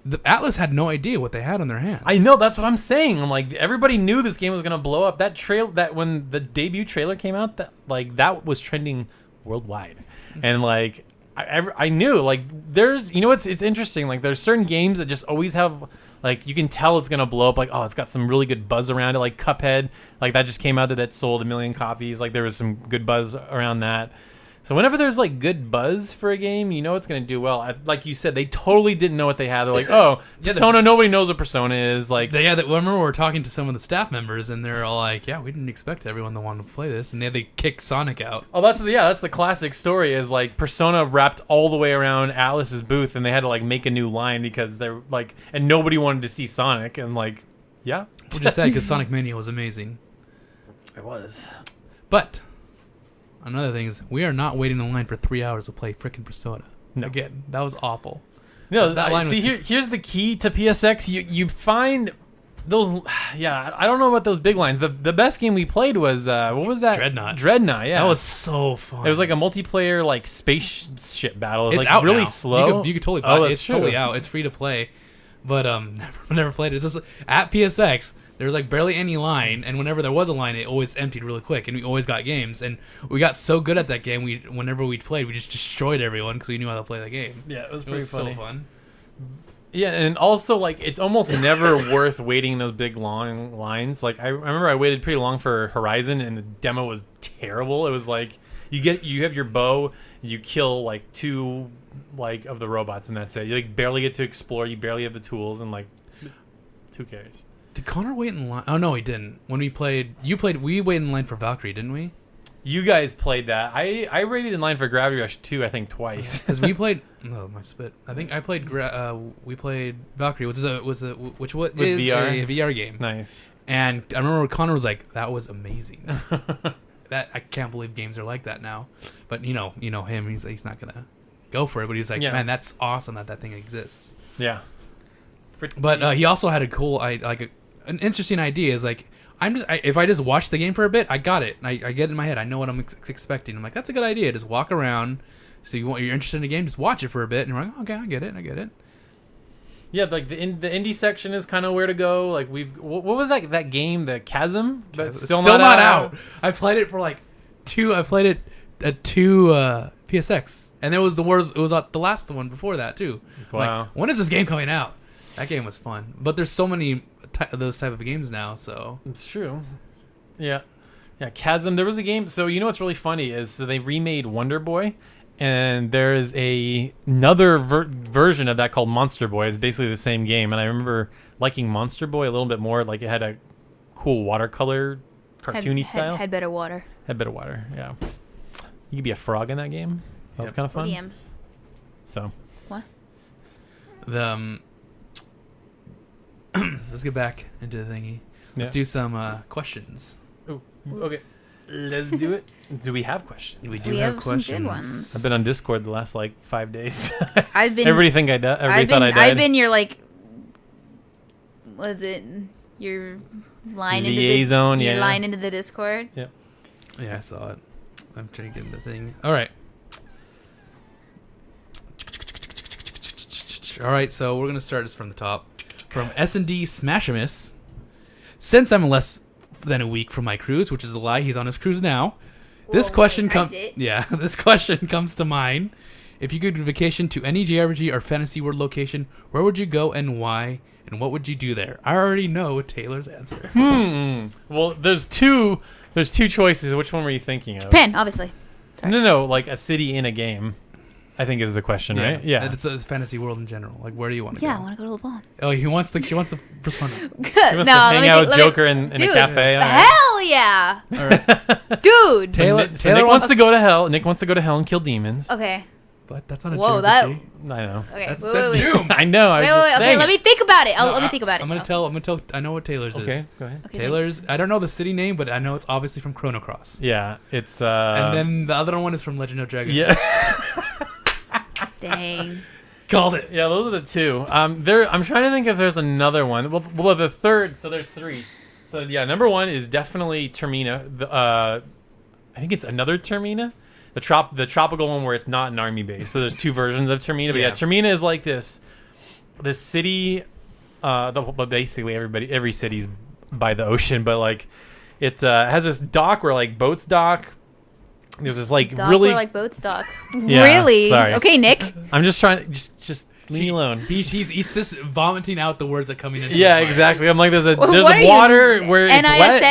the Atlas had no idea what they had on their hands. I know, that's what I'm saying. I'm like, everybody knew this game was gonna blow up. That when the debut trailer came out, that was trending worldwide, and like I knew, like, there's, it's interesting. Like, there's certain games that just always have, like, you can tell it's gonna blow up. Like, oh, it's got some really good buzz around it. Like Cuphead, like that just came out that sold 1 million copies. Like, there was some good buzz around that. So whenever there's like good buzz for a game, it's going to do well. Like you said, they totally didn't know what they had. They're like, oh, Persona, nobody knows what Persona is. Like, I remember we were talking to some of the staff members, and they're all like, yeah, we didn't expect everyone to want to play this, and they kick Sonic out. Oh, that's the classic story. Is like Persona wrapped all the way around Atlas's booth, and they had to like make a new line because they're like, and nobody wanted to see Sonic, and like, yeah, which is sad because Sonic Mania was amazing. It was, but. Another thing is, we are not waiting in line for 3 hours to play frickin' Persona. No. Again, that was awful. No, here's the key to PSX. You find those. Yeah, I don't know about those big lines. The best game we played was what was that? Dreadnought. Yeah, that was so fun. It was like a multiplayer like spaceship battle. It was it's like out really now. slow. You could totally buy it. It's true. totally out. It's free to play, but never played it. It's just at PSX. There was like barely any line, and whenever there was a line, it always emptied really quick, and we always got games. And we got so good at that game, whenever we played, we just destroyed everyone because we knew how to play the game. Yeah, it was pretty funny. So fun. Yeah, and also like it's almost never worth waiting those big long lines. Like I remember I waited pretty long for Horizon, and the demo was terrible. It was like you have your bow, you kill like 2 like of the robots, and that's it. You like barely get to explore. You barely have the tools, and like who cares? Did Connor wait in line? Oh no, he didn't. When we played, we waited in line for Valkyrie, didn't we? You guys played that. I waited in line for Gravity Rush 2, I think twice. Because we played. Oh, my spit. I think I played. We played Valkyrie, which is a VR game. Nice. And I remember Connor was like, "That was amazing." That I can't believe games are like that now. But you know him. He's not gonna go for it. But he's like, man, that's awesome that thing exists. Yeah. But he also had a cool, an interesting idea. Is like, if I just watch the game for a bit, I got it. I get it in my head. I know what I'm expecting. I'm like, that's a good idea. Just walk around. So you're interested in a game, just watch it for a bit, and you're like, okay, I get it. Yeah, like the indie section is kind of where to go. Like what was that game, the Chasm? That's still not out. I played it for like 2. I played it at 2 PSX, and it was the last one before that too. Wow. Like, when is this game coming out? That game was fun, but there's so many those type of games now. So it's true. Yeah, Chasm. There was a game. So what's really funny is they remade Wonder Boy, and there is another version of that called Monster Boy. It's basically the same game, and I remember liking Monster Boy a little bit more. Like it had a cool watercolor, cartoony style. Had better water. Had better water. Yeah. You could be a frog in that game. That was kind of fun. DM. So. What? Let's get back into the thingy. Let's do some questions. Oh, okay. Let's do it. Do we have questions? We have questions. Some good ones. I've been on Discord the last 5 days. I've been. Everybody think I died. Everybody thought I died. I've been your was it your line liaison? Your line into the Discord. Yeah. Yeah, I saw it. I'm trying to get the thing. All right. So we're gonna start this from the top. From S&D Smashimus. Since I'm less than a week from my cruise, which is a lie, he's on his cruise now. This question comes to mind. If you could vacation to any JRPG or fantasy world location, where would you go and why? And what would you do there? I already know Taylor's answer. Well, there's two choices. Which one were you thinking of? Japan, obviously. Sorry. No, like a city in a game, I think is the question, right? Yeah. It's a fantasy world in general. Like, where do you want to go? Yeah, I want to go to LeBlanc. Oh, she wants the Persona. She wants to hang out with Joker in a cafe. Hell yeah. All right. Dude. Taylor Nick wants to go to hell. Nick wants to go to hell and kill demons. Okay. But that's not a Whoa, JRPG. that- I know. Okay, That's, wait, that's wait, wait. Doom. I know. I was just Okay, saying let me think about it. Let me think about it. I'm gonna tell. I know what Taylor's is. Okay, go ahead. Okay, Taylor's. I don't know the city name, but I know it's obviously from Chrono Cross. Yeah, it's And then the other one is from Legend of Dragon. yeah. Dang. Called it. Yeah, those are the two. I'm trying to think if there's another one. Well, the third. So there's three. So yeah, number one is definitely Termina. I think it's another Termina, the tropical one where it's not an army base. So there's two versions of Termina. But yeah, Termina is like this city. But basically every city's by the ocean, but like it has this dock where like boats dock. There's this like Dock really where, like boats dock. Yeah, Really? sorry. Okay, Nick. I'm just trying to just leave me alone. He's just vomiting out the words that coming into Yeah, his mind. exactly. I'm like, there's What are you, water where it's NISA? wet.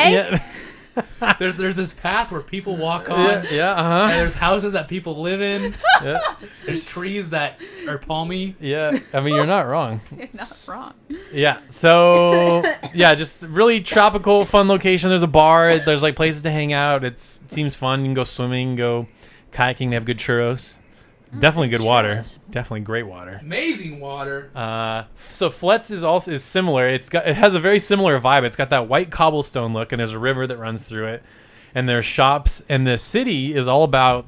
Yeah, There's this path where people walk on. yeah, And there's houses that people live in. yeah, There's trees that are palmy. yeah. I mean, you're not wrong. You're not wrong. Yeah. So yeah, just really tropical, fun location. There's a bar. There's like places to hang out. It seems fun. You can go swimming, go kayaking. They have good churros. Definitely good water. Definitely great water. Amazing water. So Fletz is similar. It has a very similar vibe. It's got that white cobblestone look, and there's a river that runs through it, and there's shops, and the city is all about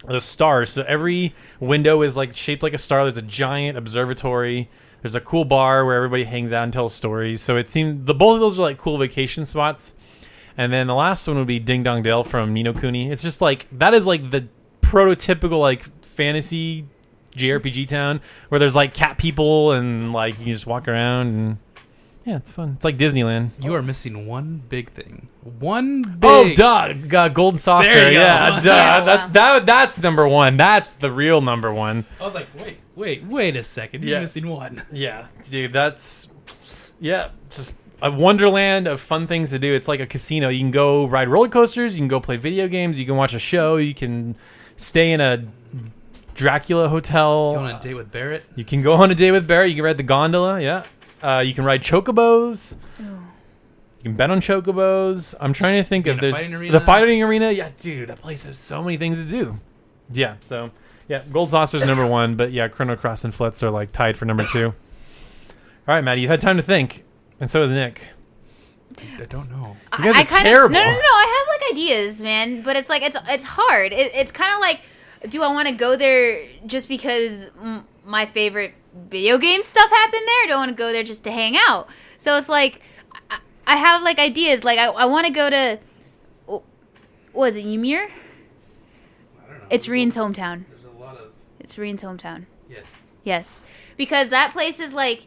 the stars. So every window is like shaped like a star. There's a giant observatory. There's a cool bar where everybody hangs out and tells stories. So it seemed both of those are like cool vacation spots. And then the last one would be Ding Dong Dale from Ni no Kuni. It's just like that is like the prototypical like fantasy JRPG town where there's like cat people and like you can just walk around and yeah, it's fun. It's like Disneyland. You are missing one big thing. One big. Oh, duh, Golden Saucer. There you go. Yeah, duh. Yeah, wow. That's number one. That's the real number one. I was like, wait a second. He's Yeah. missing one. Yeah, dude, that's just a wonderland of fun things to do. It's like a casino. You can go ride roller coasters. You can go play video games. You can watch a show. You can stay in a Dracula hotel. Going on a date with Barrett. You can go on a date with Barrett. You can ride the gondola. Yeah. You can ride chocobos. You can bet on chocobos. I'm trying to think In if a there's fighting arena? the fighting arena. Yeah, dude, that place has so many things to do. Yeah. So yeah, Gold Saucer's number one, but yeah, Chrono Cross and Flitz are like tied for number two. All right, Maddie, you've had time to think, and so has Nick. I don't know. You guys are terrible. No. I have like ideas, man, but it's like it's hard. It's kind of like, do I want to go there just because my favorite video game stuff happened there? Or do I want to go there just to hang out? So it's like I have like ideas. Like I want to go to, what was it, Ymir? I don't know. It's Reen's hometown. There's a lot of It's Reen's hometown. yes. Because that place is like,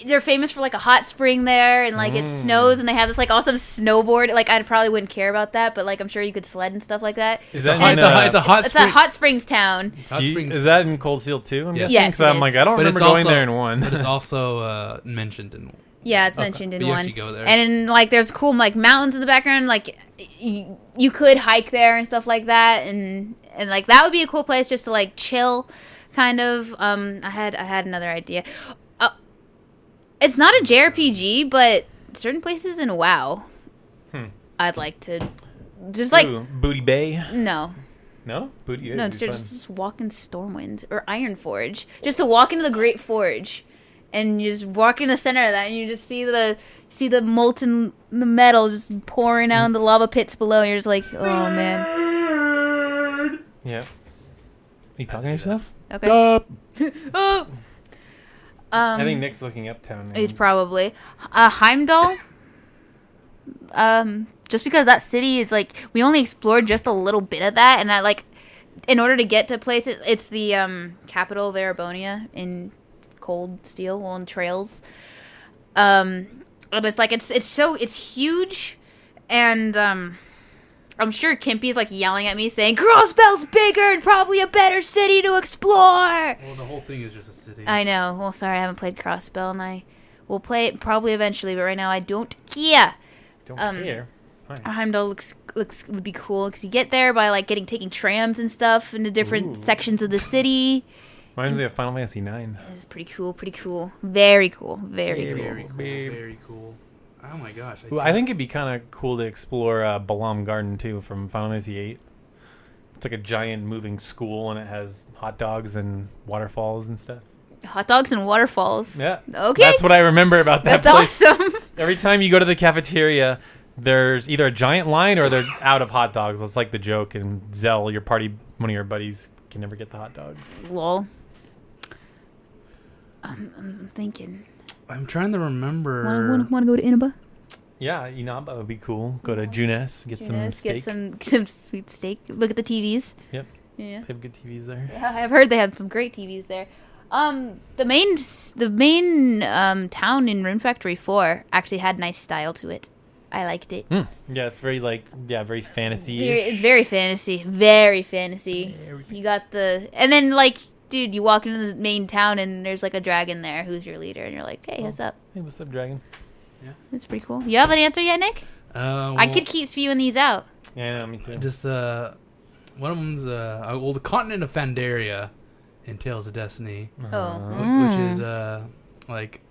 they're famous for like a hot spring there, and like it snows, and they have this like awesome snowboard. Like I probably wouldn't care about that, but like I'm sure you could sled and stuff like that. Is that It's a hot It's spring. a hot springs town. Hot springs. Is that in Cold Steel too? I'm Yes. guessing? Yes, 'Cause I'm it like, is. I don't But remember it's going also- there in one. But it's also mentioned in. Yeah, it's Okay, mentioned in but you one. actually go there. And then like there's cool like mountains in the background. Like you could hike there and stuff like that, and like that would be a cool place just to like chill, kind of. I had another idea. It's not a JRPG, but certain places in WoW, I'd like to just like Ooh, Booty Bay. no. Booty. No, It'd be fun. just walk in Stormwind or Ironforge. Just to walk into the Great Forge, and you just walk in the center of that, and you just see the molten metal just pouring out in the lava pits below. And you're just like, oh man. Yeah. Are you talking to yourself? Okay. Oh. I think Nick's looking uptown. He's names. probably Heimdall. Just because that city is like, we only explored just a little bit of that, and I like, in order to get to places, it's the capital of Erebonia in Cold Steel, well, in Trails. And it's like it's huge, and I'm sure Kimpy's like yelling at me saying Crossbell's bigger and probably a better city to explore. Well, the whole thing is just a city. I know. Well, sorry, I haven't played Crossbell, and I will play it probably eventually, but right now I don't care. Don't care. Fine. Heimdall looks would be cool because you get there by like taking trams and stuff into different sections of the city. Reminds me of Final Fantasy IX. It's pretty cool. Very cool. Very cool. Very cool. Very cool. Oh my gosh. Ooh, I think it'd be kind of cool to explore Balam Garden too from Final Fantasy VIII. It's like a giant moving school, and it has hot dogs and waterfalls and stuff. Hot dogs and waterfalls. Yeah. Okay. That's what I remember about that That's place. awesome. Every time you go to the cafeteria, there's either a giant line or they're out of hot dogs. That's like the joke. And Zell, one of your buddies, can never get the hot dogs. Lol. I'm thinking. I'm trying to remember. Want to go to Inaba? Yeah, Inaba would be cool. Go to Junes, get some steak. Get some sweet steak. Look at the TVs. Yep. Yeah. They have good TVs there. Yeah, I've heard they have some great TVs there. The main town in Rune Factory 4 actually had nice style to it. I liked it. Yeah, it's very very fantasy. It's very fantasy. Very fantasy. You got and then like, dude, you walk into the main town and there's like a dragon there who's your leader, and you're like, hey, what's up? Hey, what's up, dragon? Yeah, that's pretty cool. You have an answer yet, Nick? Well, I could keep spewing these out. Yeah, I know, me too. Just one of them's the continent of Pandaria in Tales of Destiny. Which is like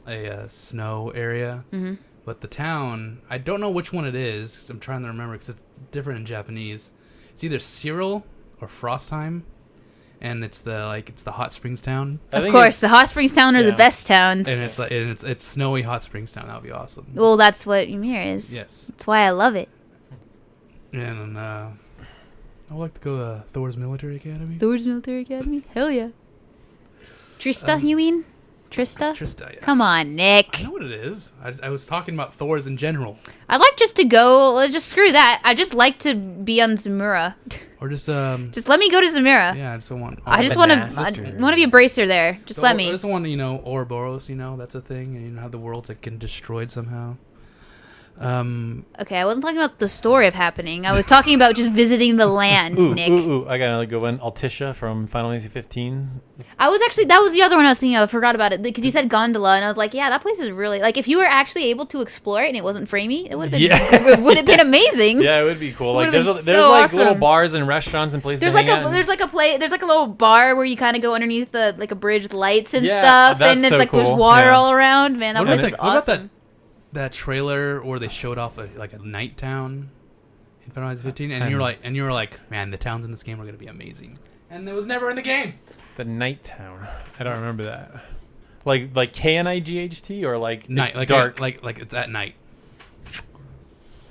a snow area. Mm-hmm. But the town, I don't know which one it is. I'm trying to remember because it's different in Japanese. It's either Cyril or Frostheim, and it's the hot springs town. Of course, the hot springs town are the best towns. And it's snowy hot springs town. That would be awesome. Well, that's what Ymir is. Yes. That's why I love it. And I would like to go to Thor's Military Academy. Thor's Military Academy? Hell yeah. Trista, you mean? Trista? Trista, yeah. Come on, Nick. I know what it is. I was talking about Thor's in general. I'd like just to go. Let's just screw that. I just like to be on Zamura. Or just Just let me go to Zamura. Yeah, I just don't want. I just want to be a bracer there. Just let me. I just want Ouroboros. That's a thing, and how the world's like getting destroyed somehow. Okay, I wasn't talking about the story of happening. I was talking about just visiting the land, Nick. I got another good one. Altisha from Final Fantasy 15. That was the other one I was thinking of. I forgot about it because you said gondola, and I was like, yeah, that place is really like if you were actually able to explore it and it wasn't framey, it would have been it would have been amazing. Yeah, it would be cool. Like there's awesome. little bars and restaurants and places. There's like a little bar where you kind of go underneath a bridge with lights and stuff, and there's so cool. there's water all around. Man, that place is awesome. What about that trailer where they showed off a night town in Final Fantasy 15, and you were like, man, the towns in this game are gonna be amazing, and it was never in the game. The night town. I don't remember that. Like KNIGHT or like night, like dark, like it's at night.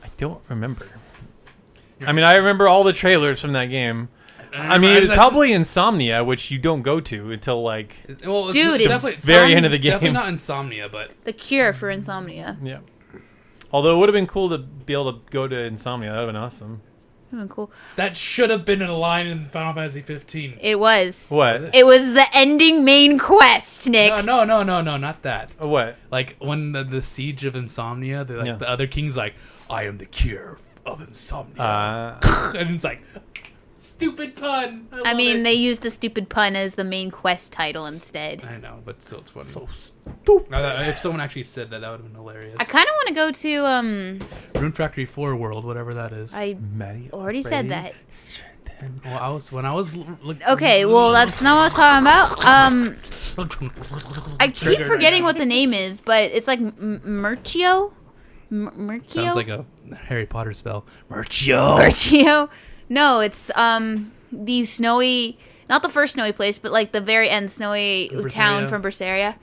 I don't remember. I mean, I remember all the trailers from that game. I mean, it's probably Insomnia, which you don't go to until it's definitely very end of the game. Definitely not Insomnia, but the cure for insomnia. Yeah. Although it would have been cool to be able to go to Insomnia. That would have been awesome. That would have been cool. That should have been in a line in Final Fantasy 15. It was. What? It was the ending main quest, Nick. No, not that. What? Like when the siege of Insomnia, the other king's like, I am the cure of insomnia. And it's like, stupid pun. I mean, they used the stupid pun as the main quest title instead. I know, but still, it's funny. So stupid. If someone actually said that, that would have been hilarious. I kind of want to go to Rune Factory 4 World, whatever that is. I already said that. Well, when I was okay, well, that's not what I was talking about. I keep forgetting what the name is, but it's like Murcio. Murcio sounds like a Harry Potter spell. Murcio. Murcio. No, it's the snowy, not the first snowy place, but like the very end snowy town from Berseria.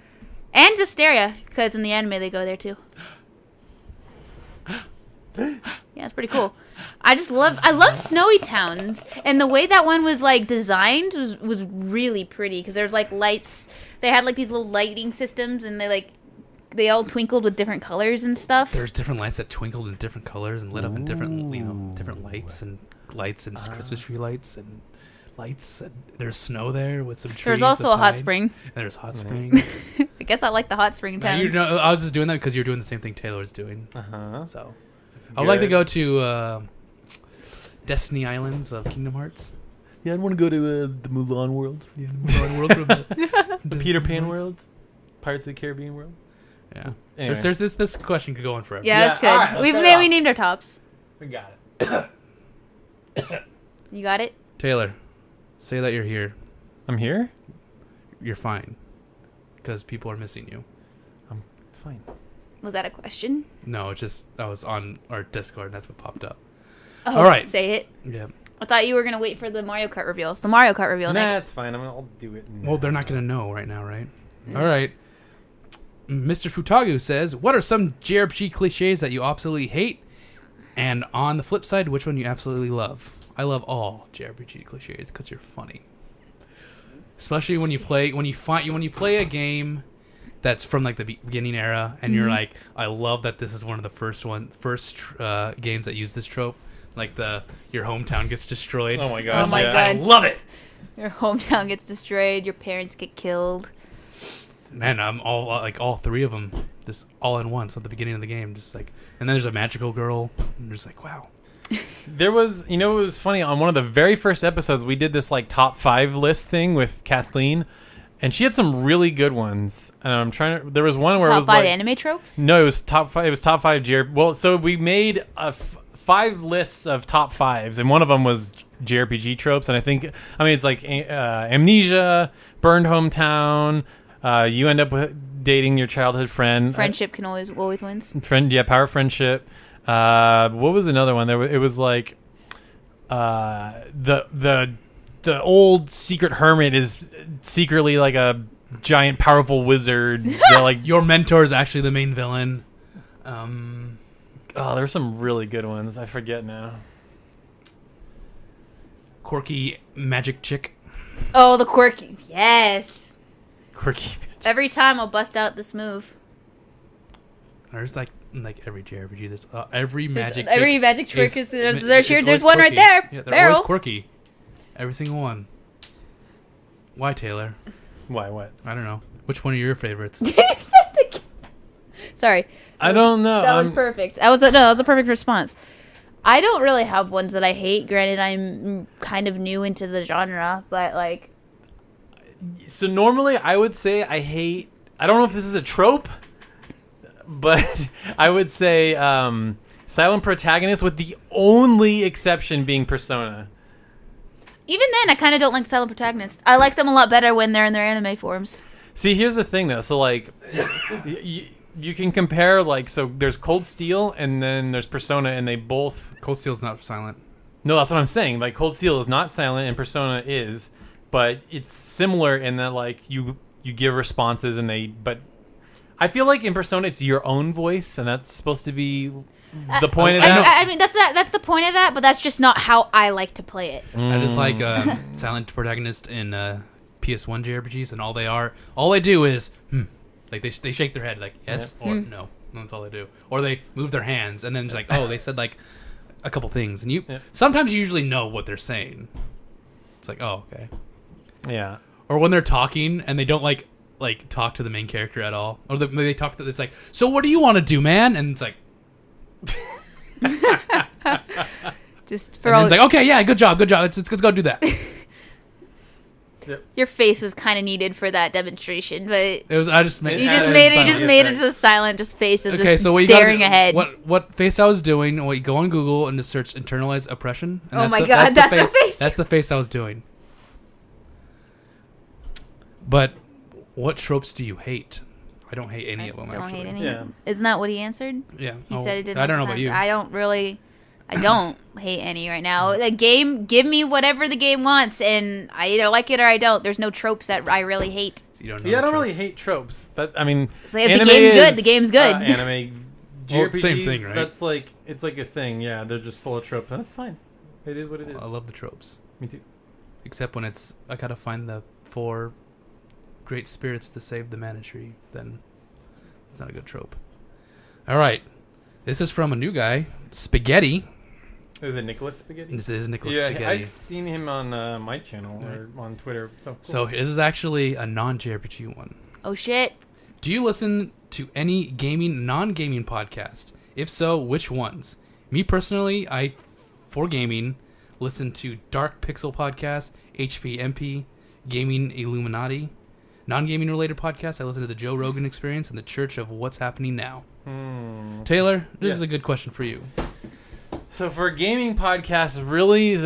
And Zestiria, because in the anime they go there too. Yeah, it's pretty cool. I love snowy towns, and the way that one was like designed was really pretty because there's like lights. They had like these little lighting systems, and they all twinkled with different colors and stuff. There's different lights that twinkled in different colors and lit up in different lights and Christmas tree lights and lights. And there's snow there with some trees. There's also a hot spring. And there's hot springs. I guess I like the hot spring town. I was just doing that because you're doing the same thing Taylor's doing. So I would like to go to Destiny Islands of Kingdom Hearts. Yeah, I'd want to go to the Mulan world. Yeah, Mulan world from the Peter Pan world. Pirates of the Caribbean world. Yeah. Anyway. There's this question could go on forever. Yeah, that's good. Right, we named our tops. We got it. You got it? Taylor, say that you're here. I'm here? You're fine. Because people are missing you. It's fine. Was that a question? No, it's just I was on our Discord and that's what popped up. Oh, all right. Say it. Yeah. I thought you were gonna wait for the Mario Kart reveal. It's the Mario Kart reveal. Nah, Nick. it's fine. I'll do it. Well, they're not going to know right now, right? All right. Mr. Futagu says, what are some JRPG cliches that you absolutely hate? And on the flip side, which one you absolutely love? I love all JRPG cliches because you're funny. Especially when you play a game that's from like the beginning era, and you're like, I love that this is one of the first games that use this trope. Like your hometown gets destroyed. Oh my gosh! Oh my yeah. god! I love it. Your hometown gets destroyed. Your parents get killed. Man, I'm all three of them, just all in once at the beginning of the game, just like, and then there's a magical girl, and you're just like, wow. There was, it was funny, on one of the very first episodes, we did this like top 5 list thing with Kathleen, and she had some really good ones. And I'm trying to, there was one where Top it was 5 like, anime tropes? no, it was top 5. It was top 5 well, so we made 5 lists of top 5s, and one of them was JRPG tropes. And it's like amnesia, burned hometown. You end up dating your childhood friend. Friendship can always wins. Power friendship. What was another one? It was like the old secret hermit is secretly like a giant powerful wizard. Like Your mentor is actually the main villain. there's some really good ones. I forget now. Quirky magic chick. Oh, the quirky. Yes. Quirky. Every time I'll bust out this move. There's like every JRPG, there's every magic. Every chick magic trick is- there's it's here. always There's one right quirky. there. Yeah, they're Barrel. always quirky. Every single one. Why, Taylor? Why? What? I don't know. Which one are your favorites? Sorry. I don't know. That was perfect. That was a perfect response. I don't really have ones that I hate. Granted, I'm kind of new into the genre, but like, So normally I would say I hate. I don't know if this is a trope, but I would say silent protagonist, with the only exception being Persona. even then, I kind of don't like silent protagonists. I like them a lot better when they're in their anime forms. See, here's the thing though. So like, you can compare like, so there's Cold Steel and then there's Persona, and they both. Cold Steel's not silent. No, that's what I'm saying. Like Cold Steel is not silent and Persona is, but it's similar in that like you give responses but I feel like in Persona it's your own voice, and that's supposed to be the point of that. I mean, that's the point of that, but that's just not how I like to play it. I just like silent protagonist in PS1 JRPGs, and all they do is like they shake their head like yes or no. That's all they do. Or they move their hands, and then it's like, oh, they said like a couple things, and sometimes you usually know what they're saying. It's like, oh, okay. Yeah. Or when they're talking and they don't like talk to the main character at all, or they talk to, it's like, so what do you want to do, man? And it's like, Just for and all, it's like, okay, yeah, good job. Let's go do that. your face was kind of needed for that demonstration, but It was. I just made. you Yeah, just it's made it. You silent. just made it a silent, just face of Okay, just so what staring you gotta, ahead. What face I was doing? Well, you go on Google and just search "internalized oppression." And Oh my God, that's the face. That's the face I was doing. But what tropes do you hate? I don't hate any of them. Don't Actually, hate any. Yeah. Isn't that what he answered? yeah. He Oh, said it didn't. I don't know make about sense. you. I don't hate any right now. The game, give me whatever the game wants, and I either like it or I don't. There's no tropes that I really hate. So you don't know Yeah, I the don't really tropes. hate tropes. I mean, It's like, if the anime game's good, is, the game's good. Anime, Well, JRPGs, same thing, right? That's like, it's like a thing. Yeah, they're just full of tropes, and that's fine. It is what it is. I love the tropes, Me too. except when it's I gotta find the 4 great spirits to save the mana tree. Then it's not a good trope. All right, this is from a new guy, Spaghetti. Is it Nicholas Spaghetti? This is Nicholas Yeah, Spaghetti. I've seen him on my channel or on Twitter. So cool. So this is actually a non-JRPG one. Oh shit! Do you listen to any non-gaming podcast? If so, which ones? Me personally, for gaming, listen to Dark Pixel Podcast, HPMP, Gaming Illuminati. Non-gaming related podcasts, I listen to the Joe Rogan Experience and the Church of What's Happening Now. Taylor, this is a Yes. good question for you. So for a gaming podcast, really,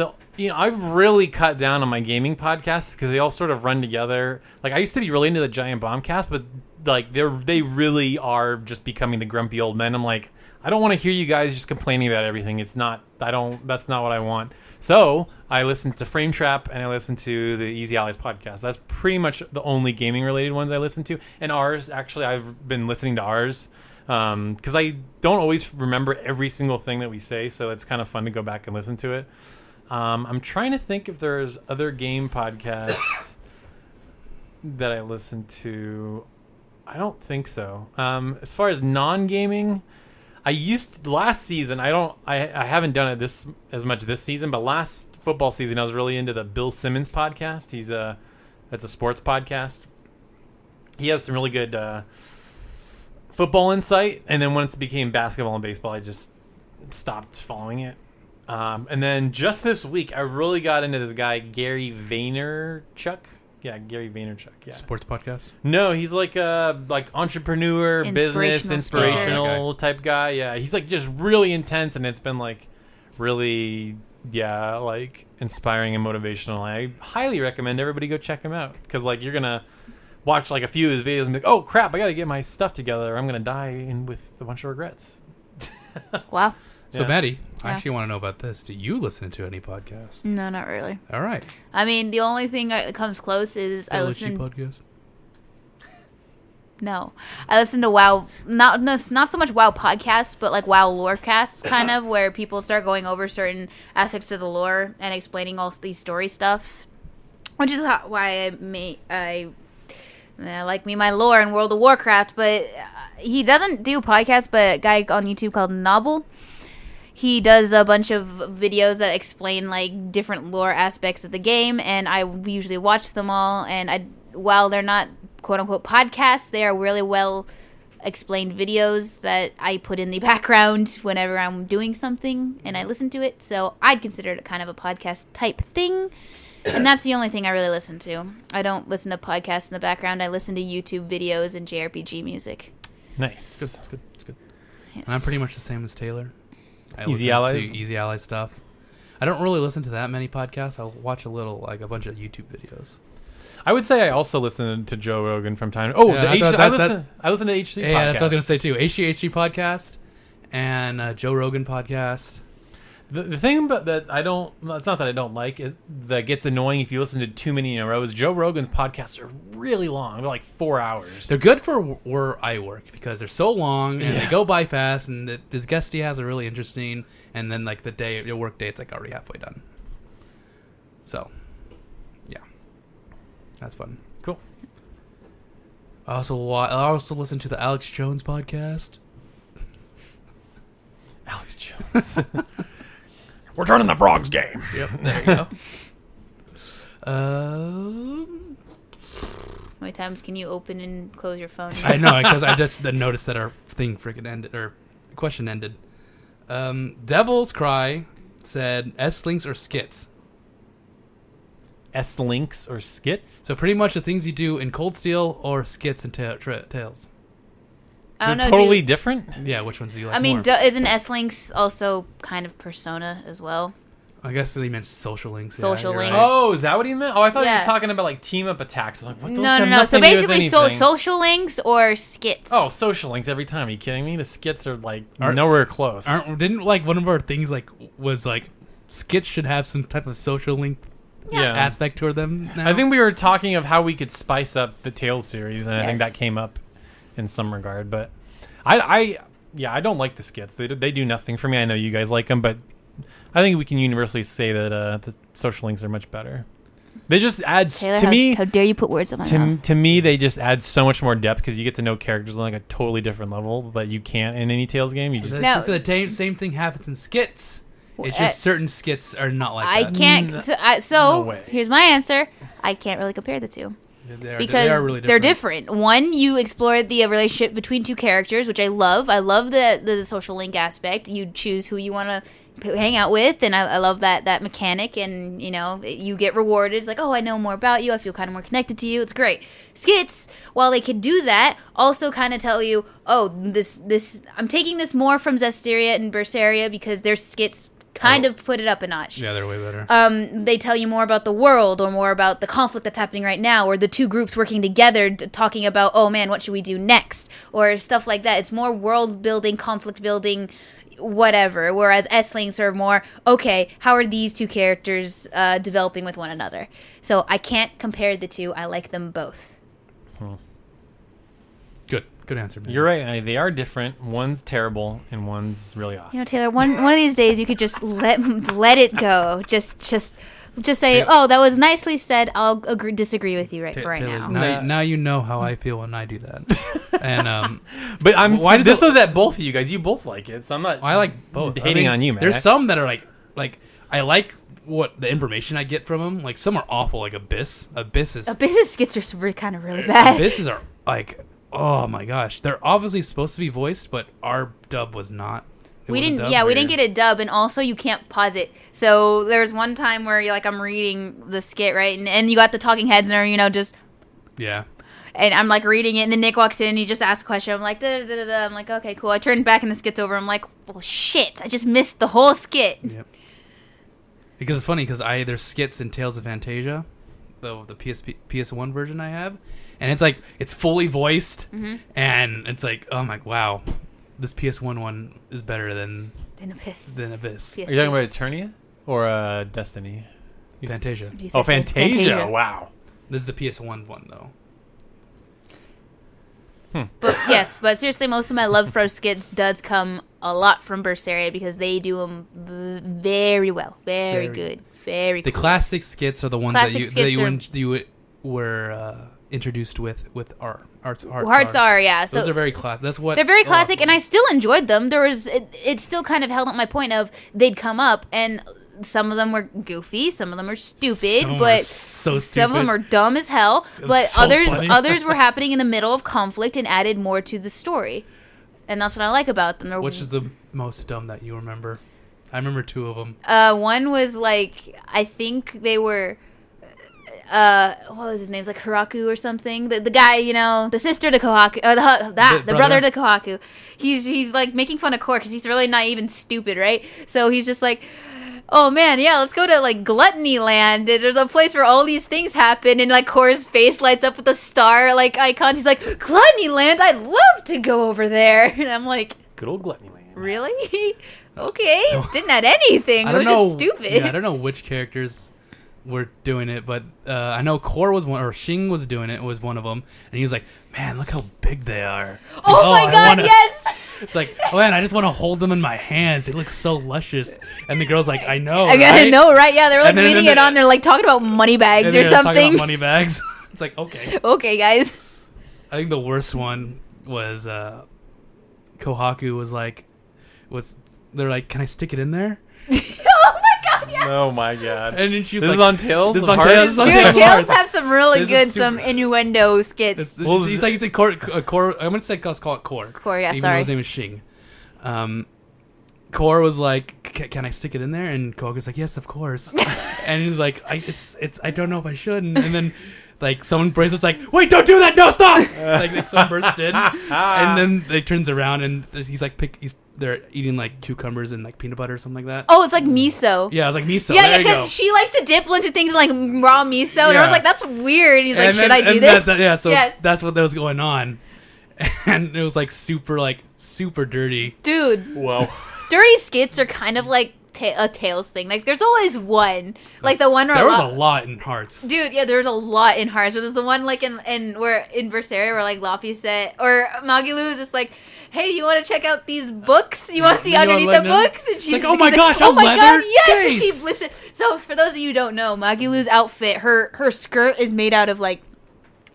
I've really cut down on my gaming podcasts because they all sort of run together. Like I used to be really into the Giant Bombcast, but like they really are just becoming the grumpy old men. I'm like, I don't want to hear you guys just complaining about everything. That's not what I want. So I listen to Frame Trap and I listen to the Easy Allies podcast. That's pretty much the only gaming related ones I listen to. And ours, actually, I've been listening to ours because I don't always remember every single thing that we say. So it's kind of fun to go back and listen to it. I'm trying to think if there's other game podcasts that I listen to. I don't think so. As far as non-gaming, last season. I haven't done it as much this season, but last football season I was really into the Bill Simmons podcast. It's a sports podcast. He has some really good football insight, and then once it became basketball and baseball, I just stopped following it. And then just this week, I really got into this guy, Gary Vaynerchuk. Yeah, Gary Vaynerchuk. Yeah. Sports podcast? No, he's like a entrepreneur, business, inspirational speaker. type guy. Yeah, he's like just really intense, and it's been like really, like inspiring and motivational. I highly recommend everybody go check him out because like you're gonna watch like a few of his videos and be like, oh crap, I gotta get my stuff together. Or I'm gonna die with a bunch of regrets. Wow. So, Yeah. Maddie, I Yeah. actually want to know about this. Do you listen to any podcasts? No, not really. All right. I mean, the only thing that comes close is I listen. podcast? No, I listen to WoW. Not so much WoW podcasts, but like WoW lorecasts, kind of where people start going over certain aspects of the lore and explaining all these story stuffs, which is why I like my lore in World of Warcraft. But he doesn't do podcasts, but a guy on YouTube called Noble. He does a bunch of videos that explain like different lore aspects of the game, and I usually watch them all. And while they're not quote unquote podcasts, they are really well explained videos that I put in the background whenever I'm doing something and I listen to it. So I'd consider it kind of a podcast type thing. And that's the only thing I really listen to. I don't listen to podcasts in the background. I listen to YouTube videos and JRPG music. Nice. It's good. Yes. And I'm pretty much the same as Taylor. I Easy listen Allies? to Easy Allies stuff. I don't really listen to that many podcasts. I'll watch a bunch of YouTube videos. I would say I also listen to Joe Rogan from time. Oh, Yeah, I listen to H3 podcast. Yeah, that's what I was gonna say too. HGH3 podcast and Joe Rogan podcast. The thing about that it's not that I don't like it, that gets annoying if you listen to too many in a row is Joe Rogan's podcasts are really long. They're like 4 hours. They're good for where I work because they're so long and they go by fast, and the guest he has are really interesting. And then like your work day, it's like already halfway done. So, yeah, that's fun. Cool. I also listen to the Alex Jones podcast. Alex Jones. We're turning the frogs game. Yep, there you go. How many times can you open and close your phone? I know, because I just noticed that our thing freaking ended, or question ended. Devil's Cry said S-Links or skits. S-Links or skits? So pretty much the things you do in Cold Steel or skits and Tales. I don't They're know. totally different? Yeah, which ones do you like I mean, more? isn't S-Links also kind of Persona as well? I guess they meant social links. Social you're links. right. Oh, is that what he meant? Oh, I thought he was Yeah. talking about like team up attacks. I'm like, what? Those No. have So nothing to do with basically, anything. social links or skits. Oh, social links every time. Are you kidding me? The skits are like Aren't- nowhere close. Didn't like one of our things was skits should have some type of social link yeah. aspect to them now? I think we were talking of how we could spice up the Tales series, and I think Yes. that came up in some regard. But I don't like the skits. They do nothing for me. I know you guys like them, but I think we can universally say that the social links are much better. They just add Taylor, how dare you put words in my mouth? to me, they just add so much more depth because you get to know characters on like a totally different level that you can't in any Tales game. You So just that's just the same thing happens in skits. It's just certain skits are not like I that. can't. No way. Here's my answer. I can't really compare the two. Because they are really they're different. One, you explore the relationship between two characters, which I love. I love the social link aspect. You choose who you want to hang out with, and I love that mechanic. And you get rewarded. It's like, oh, I know more about you. I feel kind of more connected to you. It's great. Skits, while they could do that, also kind of tell you, oh, this I'm taking this more from Zestiria and Berseria because their skits kind of put it up a notch. Yeah, they're way better. They tell you more about the world or more about the conflict that's happening right now, or the two groups working together talking about, oh man, what should we do next, or stuff like that. It's more world building, conflict building, whatever. Whereas S-Links are more, okay, how are these two characters developing with one another? So I can't compare the two. I like them both. Good answer, man. You're right. They are different. One's terrible and one's really awesome. You know, Taylor, one of these days you could just let it go. Just say, oh, that was nicely said. I'll disagree with you right Taylor, now. Now you know how I feel when I do that. And but this was at both of you guys. You both like it, so I'm not. I like both. Hating on you, man. There's some that are like I like what the information I get from them. Like some are awful, like Abyss. Abyss's skits are kind of really bad. Abysses are like, oh my gosh, they're obviously supposed to be voiced, but our dub was not. We didn't get a dub, and also you can't pause it. So there was one time where I'm reading the skit, right, and you got the talking heads, and just yeah. And I'm like reading it, and then Nick walks in and he just asks a question. I'm like, da da da da. I'm like, okay, cool. I turned back and the skit's over. I'm like, well, shit, I just missed the whole skit. Yep. Because it's funny because there's skits in Tales of Fantasia, the PS1 version I have, and it's fully voiced, and it's like, oh my wow, this PS1 one is better than Abyss. Are you talking about Eternia or Destiny? Fantasia. Oh, Fantasia! Wow. This is the PS1 one though. But seriously, most of my love for skits does come a lot from Berseria because they do them very well, very good, very. The cool. classic skits are the ones that you were introduced with Hearts are, yeah. So those are very classic. That's what they're very classic, and I still enjoyed them. It still kind of held up my point of they'd come up and. Some of them were goofy, some of them are stupid, some of them are dumb as hell. But so others were happening in the middle of conflict and added more to the story, and that's what I like about them. Which is the most dumb that you remember? I remember two of them. One was I think they were. What was his name? Like Hiraku or something. The guy, the sister to Kohaku, or the brother to Kohaku. He's like making fun of Core because he's really naive and stupid, right? So he's just like. Oh man, yeah, let's go to Gluttony Land. There's a place where all these things happen, and Core's face lights up with a star icon. He's like, Gluttony Land, I'd love to go over there. And I'm like, good old Gluttony Land. Really? Okay, it didn't add anything. It was just stupid. Yeah, I don't know which characters were doing it, but I know Core was one, or Shing was doing it. Was one of them, and he was like, "Man, look how big they are." Oh my god, yes. It's like, oh man, I just want to hold them in my hands. It looks so luscious. And the girl's like, I know, I gotta know, right? Yeah, they were leading it on. They're talking about money bags or something. Talking about money bags. It's like, okay. Okay, guys. I think the worst one was Kohaku they're like, can I stick it in there? Oh my god, yeah. Oh my god. And then she was this is on Tales? This is on Tales. Dude, Tales have some really good, some innuendo skits. He's like Core. I'm going to say, let's call it Core. Core, yeah, even sorry. Though his name is Shing. Core was like, can I stick it in there? And Kohaku's like, yes, of course. And he's like, I don't know if I should. And then someone bracelets like, wait, don't do that, no, stop! Someone bursts in, and then they turns around and he's they're eating cucumbers and peanut butter or something like that. Oh, it's like miso. Yeah, it was like miso. Yeah, because she likes to dip into things like raw miso, and I was like, that's weird. He's like, should I do this? That's what was going on, and it was super dirty. Dude, whoa, dirty skits are kind of like a Tales thing. There's always one, the one where there was a lot in Hearts. Dude, yeah, there's a lot in Hearts. But there's the one in Berseria where Loppy said or Magilu is just like, hey, you want to check out these books? You want to see underneath the books? And she's like, oh my gosh, oh my god, yes! Case. And she listens. So for those of you who don't know, Magilu's outfit, her skirt is made out of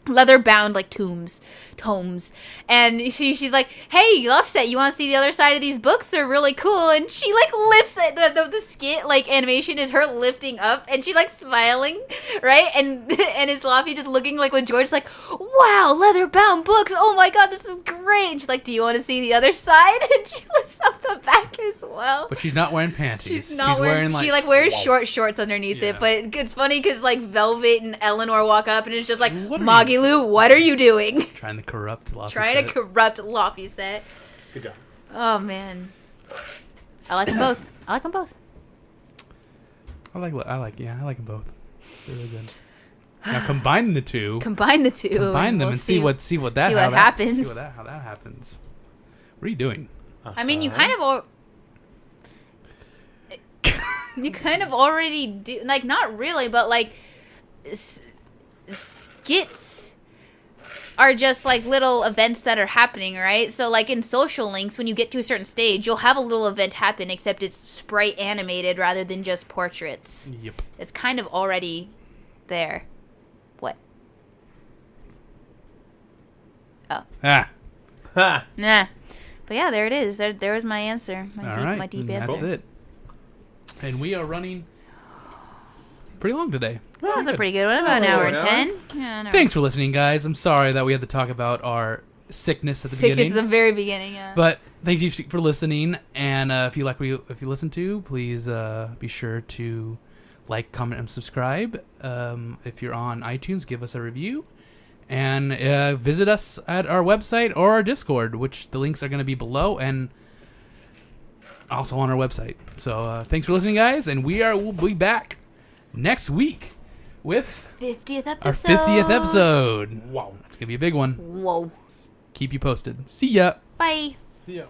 leather bound tomes, and she's like, hey, Offset, you want to see the other side of these books? They're really cool. And she lifts it. The skit animation is her lifting up, and she's smiling, right? And it's Loppy just looking when George's like, wow, leather bound books, oh my god, this is great. And she's like, do you want to see the other side? And she lifts up the back as well. But she's not wearing panties. She's wearing she wears short shorts underneath it. But it's funny because Velvet and Eleanor walk up, and it's just like, Magilu, what are you doing? Trying to corrupt Laffy. Trying to corrupt Laffy set. Good job. Oh man, I like them both. I like them both. They're really good. Now combine the two. Combine the two. Combine them and see what happens. See what happens. How that happens. What are you doing? I mean, you kind of. You kind of already do, like, not really, but like skits are just like little events that are happening, right? So like in social links, when you get to a certain stage, you'll have a little event happen, except it's sprite animated rather than just portraits. Yep. It's kind of already there. What? Oh. Ah. Ha! Nah. But yeah, there it is. There was my answer. My deep answer. That's it. And we are running pretty long today. That was a pretty good one. About an hour and 10. Yeah, an hour. Thanks for listening, guys. I'm sorry that we had to talk about our sickness at the beginning. At the very beginning, yeah. But thank you for listening. And if you like what you listen to, please be sure to like, comment, and subscribe. If you're on iTunes, give us a review. And visit us at our website or our Discord, which the links are going to be below and also on our website. So thanks for listening, guys. And we'll be back next week with 50th episode. our 50th episode. Wow. It's going to be a big one. Whoa. Keep you posted. See ya. Bye. See ya.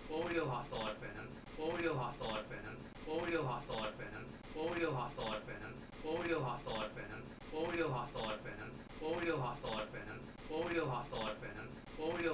What would you hostile art fans? What would you hostile art fans? What would you hostile art fans? What would you hostile art fans? What would you hostile art fans? What would you hostile art fans? What would you hostile art fans? What would you hostile art fans? What would you